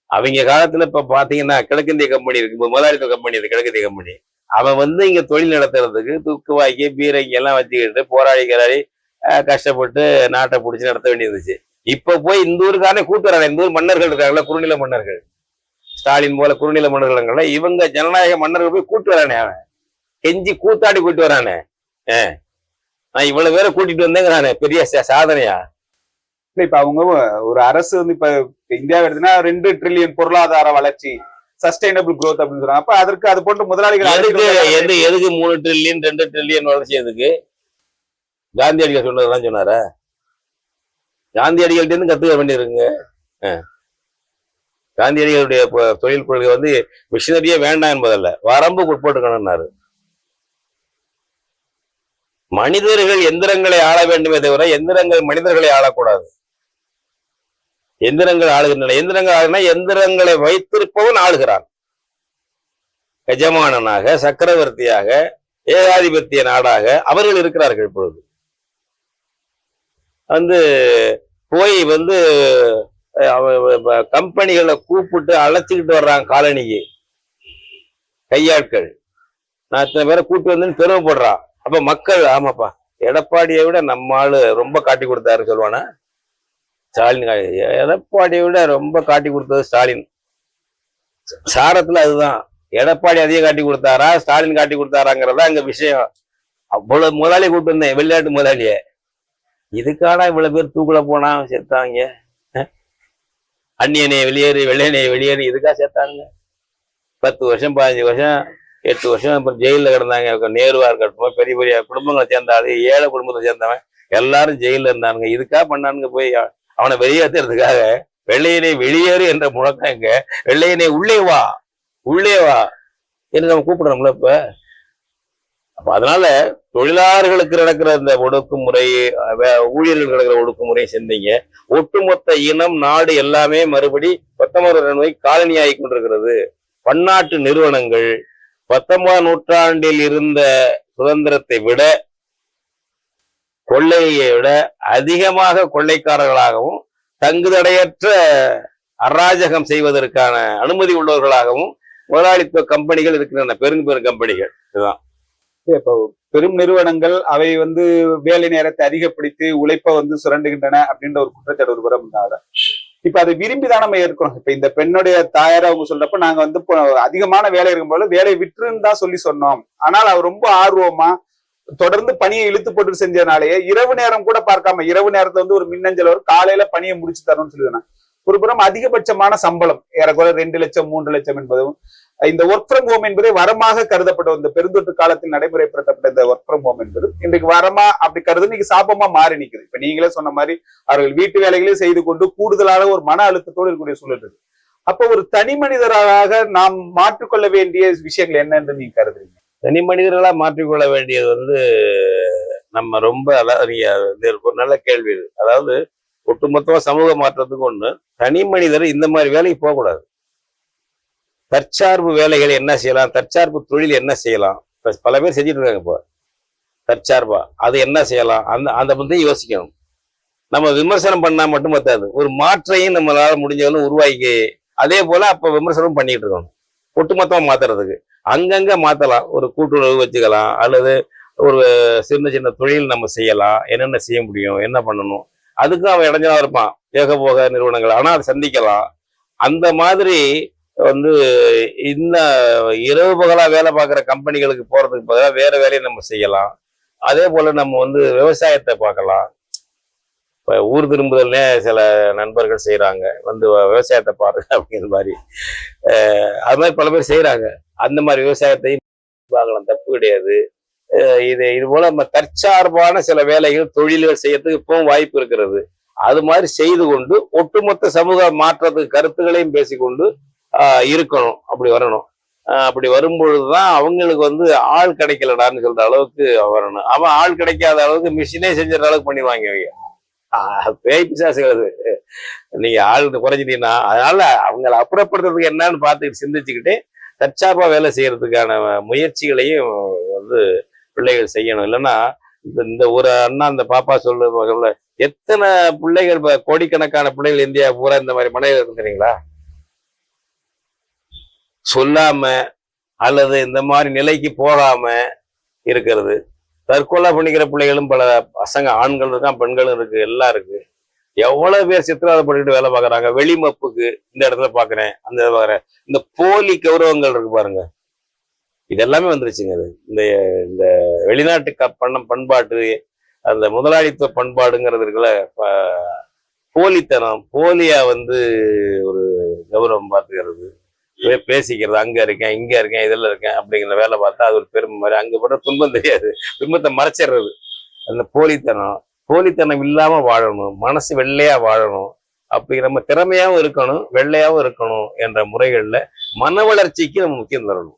அவங்க காலத்துல இப்ப பாத்தீங்கன்னா கிழக்கிந்திய கம்பெனி இருக்கு, முதலாளித்துவ கம்பெனி இருக்கு, கிழக்கிந்திய கம்பெனி. அவன் வந்து இங்க தொழில் நடத்துறதுக்கு தூக்குவாக்கி பீரங்கி எல்லாம் வச்சுக்கிட்டு போராடிக்கிறாரி கஷ்டப்பட்டு நாட்டை பிடிச்சி நடத்த வேண்டியிருந்துச்சு. இப்ப போய் இந்த ஊருக்காரனே கூட்டு வரானே, இந்த ஊர் மன்னர்கள் இருக்காங்கல்ல, குறுநில மன்னர்கள், ஸ்டாலின் போல குறுநில மன்னர்கள், இவங்க ஜனநாயக மன்னர்கள் போய் கூட்டு வரானே, அவன் கெஞ்சி கூத்தாடி கூட்டு வரானே. நான் இவ்வளவு பேரை கூட்டிட்டு வந்தேங்கிறானே, பெரிய சாதனையா? இப்ப அவங்க ஒரு அரசு வந்து இப்ப இந்தியா எடுத்துன்னா 2 ட்ரில்லியன் பொருளாதார வளர்ச்சி, சஸ்டைனபிள் growth அப்படின்னு சொல்றாங்க. அப்ப அதற்கு அது போன்ற முதலாளிகள் எதுக்கு 3 ட்ரில்லியன் 2 ட்ரில்லியன் வளர்ச்சி? எதுக்கு? காந்தியடிகள் சொன்னதெல்லாம் சொன்னாரா? காந்தியடிகள்ட்ட இருந்து கத்துக்க வேண்டியிருக்குங்க. காந்தியடிகளுடைய தொழில் கொள்கை வந்து மிஷினரியே வேண்டாம் என்பதல்ல, வரம்புக்கு உட்பட்டுக்கணும்னாரு. மனிதர்கள் எந்திரங்களை ஆள வேண்டுமே தவிர எந்திரங்கள் மனிதர்களை ஆளக்கூடாது. எந்திரங்கள் ஆளுகின்றன. எந்திரங்கள் ஆளுனா எந்திரங்களை வைத்திருப்பவன் ஆளுகிறான். எஜமானனாக, சக்கரவர்த்தியாக, ஏகாதிபத்திய நாடாக அவர்கள் இருக்கிறார்கள். இப்பொழுது வந்து போய் வந்து கம்பெனிகளை கூப்பிட்டு அழைச்சிக்கிட்டு வர்றாங்க காலனிக்கு கையாட்கள். நான் இத்தனை பேரை கூப்பிட்டு வந்து பெருமைப்படுறான். அப்ப மக்கள், ஆமாப்பா எடப்பாடியை விட நம்ம ஆளு ரொம்ப காட்டி கொடுத்தாரு சொல்லுவானா? ஸ்டாலின் எடப்பாடியை விட ரொம்ப காட்டி கொடுத்தது ஸ்டாலின். சாரத்துல அதுதான். எடப்பாடி அதிகம் காட்டி கொடுத்தாரா, ஸ்டாலின் காட்டி கொடுத்தாராங்கிறதா அங்க விஷயம். அவ்வளவு முதலாளி கூப்பிட்டு வந்தேன், வெளிநாட்டு முதலாளிய. இதுக்கான இவ்வளவு பேர் தூக்குல போனா சேர்த்தாங்க. அந்நியனை வெளியேறு, வெள்ளையனை வெளியேறு, இதுக்காக சேர்த்தாங்க. 10 வருஷம் 15 வருஷம் 8 வருஷம் அப்புறம் ஜெயிலில் கிடந்தாங்க. நேருவா இருக்கட்டும், பெரிய பெரிய குடும்பங்களை சேர்ந்தாரு, ஏழை குடும்பத்தை சேர்ந்தவன் எல்லாரும் ஜெயிலில் இருந்தானுங்க. இதுக்காக பண்ணானுங்க. போய் அவனை வெளியேற்றுறதுக்காக வெள்ளையனை வெளியேறு என்ற முழக்கம் எங்க? வெள்ளையனை உள்ளே வா, உள்ளே வா என்று நம்ம கூப்பிடுறோம்ல இப்ப. அப்ப அதனால தொழிலாளர்களுக்கு நடக்கிற இந்த ஒடுக்குமுறை, ஊழியர்களுக்கு நடக்கிற ஒடுக்குமுறை சிந்திங்க. ஒட்டுமொத்த இனம், நாடு எல்லாமே மறுபடி 19ஆம் நோய் காலனியாகி கொண்டிருக்கிறது. பன்னாட்டு நிறுவனங்கள் 19ஆம் நூற்றாண்டில் இருந்த சுதந்திரத்தை விட, கொள்ளையை விட அதிகமாக கொள்ளைக்காரர்களாகவும் தங்குதடையற்ற அராஜகம் செய்வதற்கான அனுமதி உள்ளவர்களாகவும் முதலாளித்துவ கம்பெனிகள் இருக்கின்றன. பெரும் கம்பெனிகள். இதுதான் இப்போ பெரும் நிறுவனங்கள் அவை வந்து வேலை நேரத்தை அதிகப்படுத்தி உழைப்பை வந்து சுரண்டுகின்றன அப்படின்ற ஒரு குற்றச்சாட்டு ஒரு புறம் இருந்தாங்க. இப்ப அதை விரும்பிதான் நம்ம ஏற்கிறோம். இப்ப இந்த பெண்ணுடைய தாயார அவங்க சொல்றப்ப நாங்க வந்து அதிகமான வேலை இருக்கும்போது வேலையை விட்டுருன்னு தான் சொல்லி சொன்னோம். ஆனால் அவர் ரொம்ப ஆர்வமா தொடர்ந்து பணியை இழுத்து போட்டு செஞ்சதுனாலேயே இரவு நேரம் கூட பார்க்காம, இரவு நேரத்துல வந்து ஒரு மின்னஞ்சல் வரும், காலையில பணியை முடிச்சு தரணும்னு சொல்லிடுறேன். ஒரு புறம் அதிகபட்சமான சம்பளம் ஏறக்குறை 2 லட்சம் 3 லட்சம் என்பதும், இந்த ஒர்க் ஃப்ரம் ஹோம் என்பதை வரமாக கருதப்பட்ட இந்த பெருந்தொற்று காலத்தில் நடைமுறைப்படுத்தப்பட்ட இந்த ஒர்க் ஃப்ரம் ஹோம் என்பது இன்றைக்கு வரமா அப்படி கருது இன்னைக்கு சாபமா மாறி நிற்குது. இப்ப நீங்களே சொன்ன மாதிரி அவர்கள் வீட்டு வேலைகளையும் செய்து கொண்டு கூடுதலான ஒரு மன அழுத்தத்தோடு இருக்கக்கூடிய சூழல் இருக்கு. அப்ப ஒரு தனி மனிதராக நாம் மாற்றிக்கொள்ள வேண்டிய விஷயங்கள் என்னன்னு நீங்க கருதுறீங்க? தனி மனிதர்களா மாற்றிக்கொள்ள வேண்டியது வந்து நம்ம ரொம்ப ஒரு நல்ல கேள்வி இது. அதாவது ஒட்டுமொத்தமா சமூக மாற்றத்துக்கு ஒண்ணு, தனி மனிதர் இந்த மாதிரி வேலைக்கு போகக்கூடாது. தற்சார்பு வேலைகள் என்ன செய்யலாம், தற்சார்பு தொழில் என்ன செய்யலாம், பல பேர் செஞ்சுட்டு இருக்காங்க. இப்போ தற்சார்பா அது என்ன செய்யலாம், அந்த பத்தி யோசிக்கணும். நம்ம விமர்சனம் பண்ணா மட்டும் பத்தாது, ஒரு மாற்றையும் நம்மளால முடிஞ்சவங்களும் உருவாக்கி அதே போல அப்ப விமர்சனம் பண்ணிட்டு இருக்கணும். ஒட்டுமொத்தமா மாத்துறதுக்கு அங்கங்க மாத்தலாம். ஒரு கூட்டுறவு வச்சுக்கலாம், அல்லது ஒரு சின்ன சின்ன தொழில் நம்ம செய்யலாம். என்னென்ன செய்ய முடியும், என்ன பண்ணணும், அதுக்கும் அவன் இடைஞ்சலா இருப்பான். ஏகபோக நிறுவனங்கள், ஆனா அதை சந்திக்கலாம். அந்த மாதிரி வந்து இந்த இரவு பகலா வேலை பார்க்குற கம்பெனிகளுக்கு போறதுக்கு பதிலாக வேற வேலையை நம்ம செய்யலாம். அதே போல நம்ம வந்து விவசாயத்தை பார்க்கலாம். இப்போ ஊர் திரும்புதல்னே சில நண்பர்கள் செய்யறாங்க, வந்து விவசாயத்தை பாருங்க அப்படிங்கிற மாதிரி. அது மாதிரி பல பேர் செய்யறாங்க. அந்த மாதிரி விவசாயத்தையும் பார்க்கலாம், தப்பு கிடையாது. இது போல நம்ம தற்சார்பான சில வேலைகள், தொழில்கள் செய்யறதுக்கு இப்பவும் வாய்ப்பு இருக்கிறது. அது மாதிரி செய்து கொண்டு ஒட்டுமொத்த சமூக மாற்றத்துக்கு கருத்துக்களையும் பேசிக்கொண்டு இருக்கணும். அப்படி வரணும். அப்படி வரும்பொழுதுதான் அவங்களுக்கு வந்து ஆள் கிடைக்கலடான்னு சொல்ற அளவுக்கு வரணும். அவன் ஆள் கிடைக்காத அளவுக்கு மிஷினே செஞ்சுற அளவுக்கு பண்ணிடுவாங்க அவங்க. பேய் பிசாசுகள். நீங்க ஆள் குறைஞ்சிட்டீங்கன்னா, அதனால அவங்களை அப்புறப்படுத்துறதுக்கு என்னன்னு பார்த்துக்கிட்டு சிந்திச்சுக்கிட்டு தற்சார்பா வேலை செய்யறதுக்கான முயற்சிகளையும் வந்து பிள்ளைகள் செய்யணும். இல்லைன்னா இந்த ஒரு அண்ணா அந்த பாப்பா சொல்ல எத்தனை பிள்ளைகள், கோடிக்கணக்கான பிள்ளைகள் இந்தியா பூரா இந்த மாதிரி மனைவி இருக்குறீங்களா? சொல்லாம அல்லது இந்த மாதிரி நிலைக்கு போகாம இருக்கிறது. தற்கொலை பண்ணிக்கிற பிள்ளைகளும் பல பசங்க, ஆண்கள் இருக்கான், பெண்களும் இருக்கு, எல்லாம் இருக்கு. எவ்வளவு பேர் சித்திரவதைப்பட்டு வேலை பார்க்கறாங்க. வெளிமப்புக்கு இந்த இடத்துல பாக்குறேன், அந்த இடத்துல பாக்குறேன். இந்த போலி கௌரவங்கள் இருக்கு பாருங்க, இது எல்லாமே வந்துருச்சுங்க. அது இந்த இந்த வெளிநாட்டு பண்பாட்டு, அந்த முதலாளித்துவ பண்பாடுங்கிறது இருக்குல்ல, போலித்தனம், போலியா வந்து ஒரு கௌரவம் பார்த்துக்கிறது, பேசிக்கிறது, அங்க இருக்கேன் இங்க இருக்கேன் இதுல இருக்கேன் அப்படிங்கிற வேலை பார்த்தா அது ஒரு பெருமை மாதிரி. அங்க போட துன்பம் தெரியாது, துன்பத்தை மறைச்சிடுறது. அந்த போலித்தனம் இல்லாம வாழணும், மனசு வெள்ளையா வாழணும், அப்படி நம்ம திறமையாவும் இருக்கணும், வெள்ளையாவும் இருக்கணும் என்ற முறைகள்ல மன வளர்ச்சிக்கு நம்ம முக்கியம் தரணும்.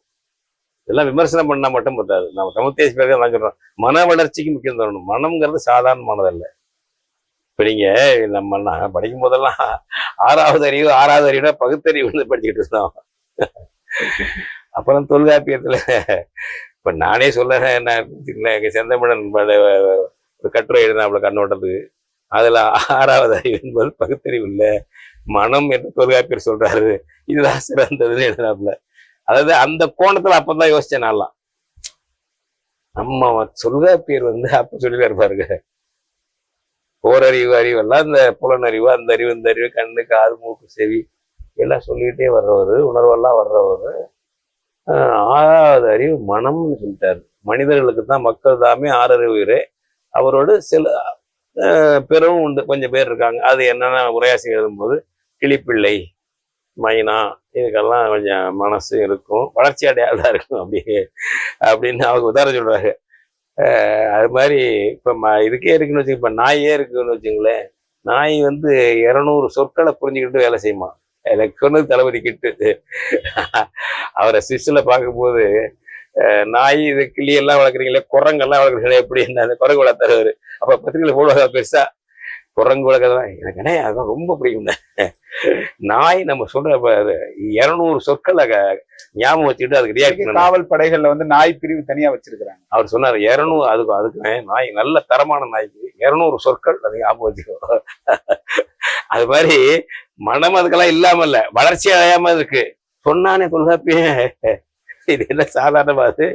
இதெல்லாம் விமர்சனம் பண்ணா மட்டும் பத்தாது. நம்ம தமிழ் தேசிய பேருக்கு நான் சொல்றோம், மன வளர்ச்சிக்கு முக்கியம் தரணும். மனம்ங்கிறது சாதாரணமானதல்ல. இப்ப நீங்க நம்ம படிக்கும் போதெல்லாம் ஆறாவது அறிவு பகுத்தறிவு படிச்சுட்டு இருந்தோம். அப்புறம் தொல்காப்பியத்துல இப்ப நானே சொல்ல எங்க செந்தமிழன் ஒரு கட்டுரை எழுதினாப்புல கண்ணோட்டத்துக்கு, அதுல ஆறாவது அறிவு என்பது பகுத்தறிவு இல்ல, மனம் என்று தொல்காப்பியர் சொல்றாரு, இதுதான் சிறந்ததுன்னு எழுதினாப்புல. அதாவது அந்த கோணத்துல அப்பதான் யோசிச்சேன் நான்லாம். நம்ம தொல்காப்பியர் வந்து அப்ப சொல்லிட்டு இருப்பாருங்க, ஓரறிவு எல்லாம் இந்த புலனறிவு, அந்த அறிவு இந்த அறிவு, கண்ணு காது மூக்கு செவி எல்லாம் சொல்லிக்கிட்டே வர்றவர், உணர்வெல்லாம் வர்றவர். ஆறாவது அறிவு மனம்னு சொல்லிட்டாரு. மனிதர்களுக்கு தான், மக்கள் தாமே ஆறறிவு. அவரோடு சில பெரும் உண்டு, கொஞ்சம் பேர் இருக்காங்க. அது என்னென்ன உரையாசி எழுதும்போது கிளிப்பிள்ளை, மைனா, இதுக்கெல்லாம் கொஞ்சம் மனசு இருக்கும், வளர்ச்சி அடையாளா இருக்கும் அப்படின்னு அவங்க உதாரணம் சொல்றாரு. அது மாதிரி இப்ப இதுக்கே இருக்குன்னு வச்சுங்க, இப்ப நாயே இருக்குன்னு வச்சுங்களேன். நாய் வந்து 200 சொற்களை புரிஞ்சுக்கிட்டு வேலை செய்யுமா. எனக்கு சொன்னது தளபதி கிட்டு. அவரை சுவிஸ்ல பார்க்கும்போது, நாய் இது கிளியெல்லாம் வளர்க்குறீங்களே, குரங்கெல்லாம் வளர்க்குறீங்களே, எப்படி என்ன குரங்கு வளர்த்தாரு. அப்ப பத்திரிகையில போடுவாங்க பெருசா, குரங்கு வளர்க்கறதான் எனக்கு என்ன அதான் ரொம்ப பிடிக்கும். நாய் நம்ம சொல்ற 200 சொற்களை ஞாபகம் வச்சுக்கிட்டு அதுக்கு ரியாக்ட். காவல் படைகள்ல வந்து நாய் பிரிவு தனியா வச்சிருக்கிறாங்க. அவர் சொன்னார் 200, அதுக்கு நாய் நல்ல தரமான நாய்க்கு 200 சொற்கள் அது ஞாபகம் வச்சுக்கோ. அது மாதிரி மனம் அதுக்கெல்லாம் இல்லாம இல்ல, வளர்ச்சி அடையாம இருக்கு. சொன்னானே தொல்காப்பிய, இது என்ன சாதாரணமாது.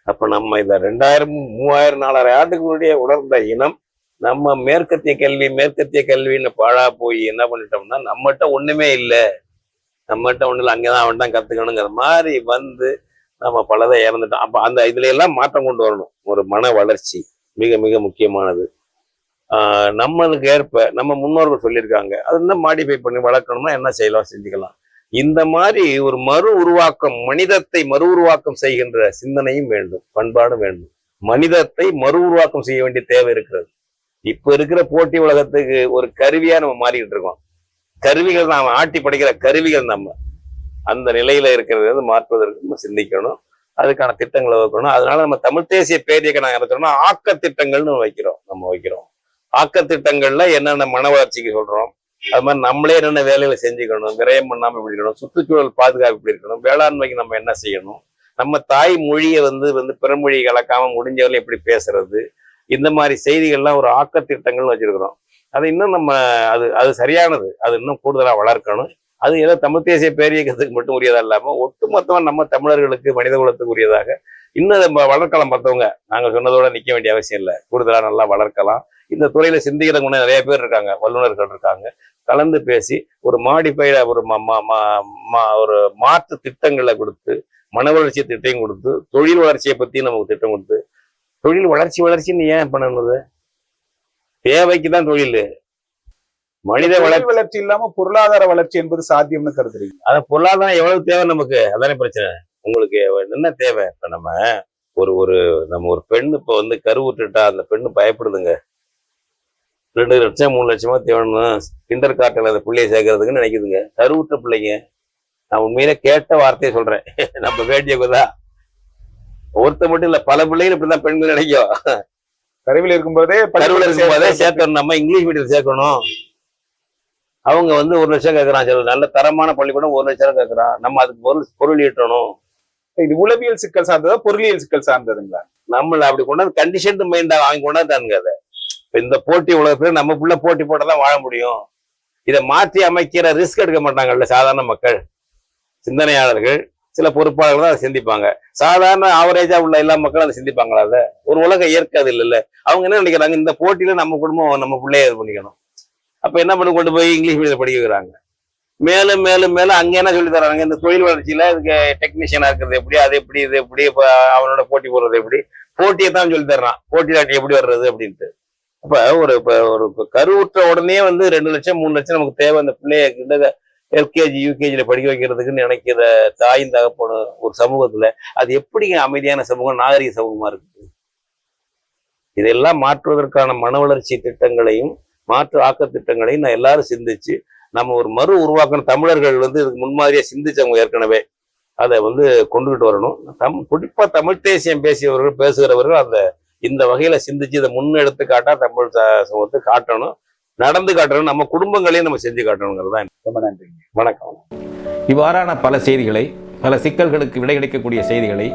அப்ப நம்ம இந்த 2000, 3000, 4000 ஆண்டுக்கு முன்னாடியே உணர்ந்த இனம், நம்ம மேற்கத்திய கல்வின்னு பாழா போய் என்ன பண்ணிட்டோம்னா, நம்மகிட்ட ஒண்ணுமே இல்லை, நம்மகிட்ட ஒண்ணு இல்லை, அங்கதான் அவன் தான் கத்துக்கணுங்கிற மாதிரி வந்து நம்ம பலதை இறந்துட்டோம். அப்ப அந்த இதுல எல்லாம் மாற்றம் கொண்டு வரணும். ஒரு மன வளர்ச்சி மிக மிக முக்கியமானது. நம்மளுக்கு ஏற்ப நம்ம முன்னோர்கள் சொல்லியிருக்காங்க, அது இன்னும் மாடிஃபை பண்ணி வளர்க்கணும்னா என்ன செய்யலாம், செஞ்சுக்கலாம். இந்த மாதிரி ஒரு மனிதத்தை மறு உருவாக்கம் செய்கின்ற சிந்தனையும் வேண்டும், பண்பாடும் வேண்டும். மனிதத்தை மறு உருவாக்கம் செய்ய வேண்டிய தேவை இருக்கிறது. இப்ப இருக்கிற போட்டி உலகத்துக்கு ஒரு கருவியா நம்ம மாறிக்கிட்டு இருக்கோம். கருவிகள் நாம ஆட்டி படைக்கிற கருவிகள். நம்ம அந்த நிலையில இருக்கிறது மாற்றுவதற்கு நம்ம சிந்திக்கணும், அதுக்கான திட்டங்களை வைக்கணும். அதனால நம்ம தமிழ் தேசிய பேரியக்கம் நாங்கள் என்ன ஆக்க திட்டங்கள்னு வைக்கிறோம். ஆக்க திட்டங்கள்ல என்னென்ன மன வளர்ச்சிக்கு சொல்றோம், அது மாதிரி நம்மளே என்னென்ன வேலைகளை செஞ்சுக்கணும், விரயம் பண்ணாம எப்படி இருக்கணும், சுற்றுச்சூழல் பாதுகாப்பு எப்படி இருக்கணும், வேளாண்மைக்கு நம்ம என்ன செய்யணும், நம்ம தாய் மொழியை வந்து பிறமொழி கலக்காம முடிஞ்சவரை எப்படி பேசுறது, இந்த மாதிரி செய்திகள்லாம் ஒரு ஆக்க திட்டங்கள்னு வச்சிருக்கிறோம். அது இன்னும் நம்ம அது சரியானது, அது இன்னும் கூடுதலா வளர்க்கணும். அது ஏதோ தமிழ் தேசிய பேரியக்கத்துக்கு மட்டும் உரியதா இல்லாம ஒட்டுமொத்தமா நம்ம தமிழர்களுக்கு, மனித குலத்துக்கு உரியதாக இன்னும் நம்ம வளர்க்கலாம். மற்றவங்க நாங்க சொன்னதோட நிக்க வேண்டிய அவசியம் இல்லை, கூடுதலா நல்லா வளர்க்கலாம். இந்த துறையில சிந்திக்கிறவங்க நிறைய பேர் இருக்காங்க, வல்லுநர்கள் இருக்காங்க. கலந்து பேசி ஒரு மாடிஃபைட ஒரு மாற்று திட்டங்களை கொடுத்து, மன வளர்ச்சி திட்டம் கொடுத்து, தொழில் வளர்ச்சியை பத்தி நமக்கு திட்டம் கொடுத்து, தொழில் வளர்ச்சின்னு ஏன் பண்ணணுது? தேவைக்கு தான் தொழில். மனித வளர்ச்சி இல்லாம பொருளாதார வளர்ச்சி என்பது சாத்தியம்னு கருதுறீங்க? அத பொருளாதாரம் எவ்வளவு தேவை நமக்கு, அதானே பிரச்சனை. உங்களுக்கு என்ன தேவை? இப்ப நம்ம ஒரு பெண் இப்ப வந்து கருவுட்டுட்டா அந்த பெண்ணு பயப்படுதுங்க. 2 லட்சம் 3 லட்சமா தேவணும் கிண்டர் காட்டில் அந்த பிள்ளையை சேர்க்கறதுக்குன்னு நினைக்குதுங்க, கருவுற்ற பிள்ளைங்க. நான் உண்மையில கேட்ட வார்த்தையை சொல்றேன். நம்ம வேண்டியதா ஒருத்த மட்டும் இல்ல, பல பிள்ளைகள் இப்படிதான் பெண்கள் நினைக்கும். கருவில் இருக்கும்போதே சேர்க்கணும், நம்ம இங்கிலீஷ் மீடியம் சேர்க்கணும். அவங்க வந்து 1 லட்சம் கேட்கறான், சரி நல்ல தரமான பள்ளிக்கூடம் 1 லட்சம் கேட்கறான், நம்ம அதுக்கு பொருள் ஈட்டணும். இது உளவியல் சிக்கல் சார்ந்ததா பொருளியல் சிக்கல் சார்ந்ததுங்களா? நம்மள அப்படி கொண்டாந்து கண்டிஷன் மைண்டா அவங்க கொண்டாந்தானுங்க. அதை இந்த போட்டி உலகத்துல நம்ம புள்ள போட்டி போட்டதான் வாழ முடியும். இதை மாற்றி அமைக்கிற ரிஸ்க் எடுக்க மாட்டாங்கல்ல சாதாரண மக்கள், சிந்தனையாளர்கள், சில பொறுப்பாளர்கள் தான் அதை சிந்திப்பாங்க. சாதாரண ஆவரேஜா உள்ள எல்லா மக்களும் அதை சிந்திப்பாங்களா? அதை ஒரு உலக இயற்கை அது இல்லைல்ல. அவங்க என்ன நினைக்கிறாங்க, இந்த போட்டியில நம்ம குடும்பம் நம்ம பிள்ளைய இது பண்ணிக்கணும். அப்ப என்ன பண்ணி கொண்டு போய் இங்கிலீஷ் மீடியத்தில் படிக்க வைக்கிறாங்க. மேலும் மேலும் மேலும் அங்க என்ன சொல்லி தர்றாங்க, இந்த தொழில் வளர்ச்சியில இதுக்கு டெக்னீஷியனா இருக்கிறது எப்படி, அது எப்படி, இது எப்படி, இப்ப அவனோட போட்டி போடுறது எப்படி, போட்டியை தான் சொல்லி தர்றான், போட்டியாட்டி எப்படி வர்றது அப்படின்ட்டு. அப்ப ஒரு கருவுற்ற உடனே வந்து 2 லட்சம் 3 லட்சம் நமக்கு தேவை அந்த பிள்ளைய கிட்ட எல்கேஜி யூகேஜில படிக்க வைக்கிறதுக்குன்னு நினைக்கிற தாயும் தகப்பனும் ஒரு சமூகத்துல அது எப்படி அமைதியான சமூகம், நாகரிக சமூகமா இருக்குது? இதெல்லாம் மாற்றுவதற்கான மன வளர்ச்சி திட்டங்களையும் மாற்று ஆக்க திட்டங்களையும் நான் எல்லாரும் சிந்திச்சு நம்ம ஒரு மறு உருவாக்கணும். தமிழர்கள் வந்து இதுக்கு முன்மாதிரியா சிந்திச்சவங்க ஏற்கனவே அதை வந்து கொண்டுகிட்டு வரணும். குறிப்பா தமிழ் தேசியம் பேசுகிறவர்கள் அந்த இந்த வகையில சிந்திச்சு இதை முன்னெடுத்து காட்டா தமிழ் சமூகத்தை காட்டணும், நடந்து காட்டணும், நம்ம குடும்பங்களையும் நம்ம செஞ்சு காட்டணுங்கிறது தான். ரொம்ப நன்றி. வணக்கம். இவ்வாறான பல செய்திகளை, பல சிக்கல்களுக்கு விடை கிடைக்கக்கூடிய செய்திகளை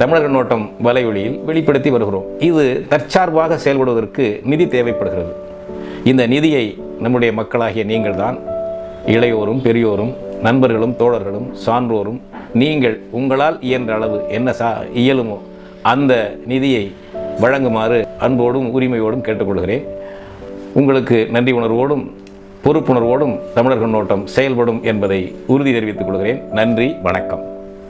தமிழர் கண்ணோட்டம் வலைவழியில் வெளிப்படுத்தி வருகிறோம். இது தற்சார்பாக செயல்படுவதற்கு நிதி தேவைப்படுகிறது. இந்த நிதியை நம்முடைய மக்களாகிய நீங்கள் தான், இளையோரும் பெரியோரும் நண்பர்களும் தோழர்களும் சான்றோரும் நீங்கள் உங்களால் இயன்ற அளவு என்ன இயலுமோ அந்த நிதியை வழங்குமாறு அன்போடும் உரிமையோடும் கேட்டுக்கொள்கிறேன். உங்களுக்கு நன்றி உணர்வோடும் பொறுப்புணர்வோடும் தமிழர் கண்ணோட்டம் செயல்படும் என்பதை உறுதி தெரிவித்துக் கொள்கிறேன். நன்றி, வணக்கம்.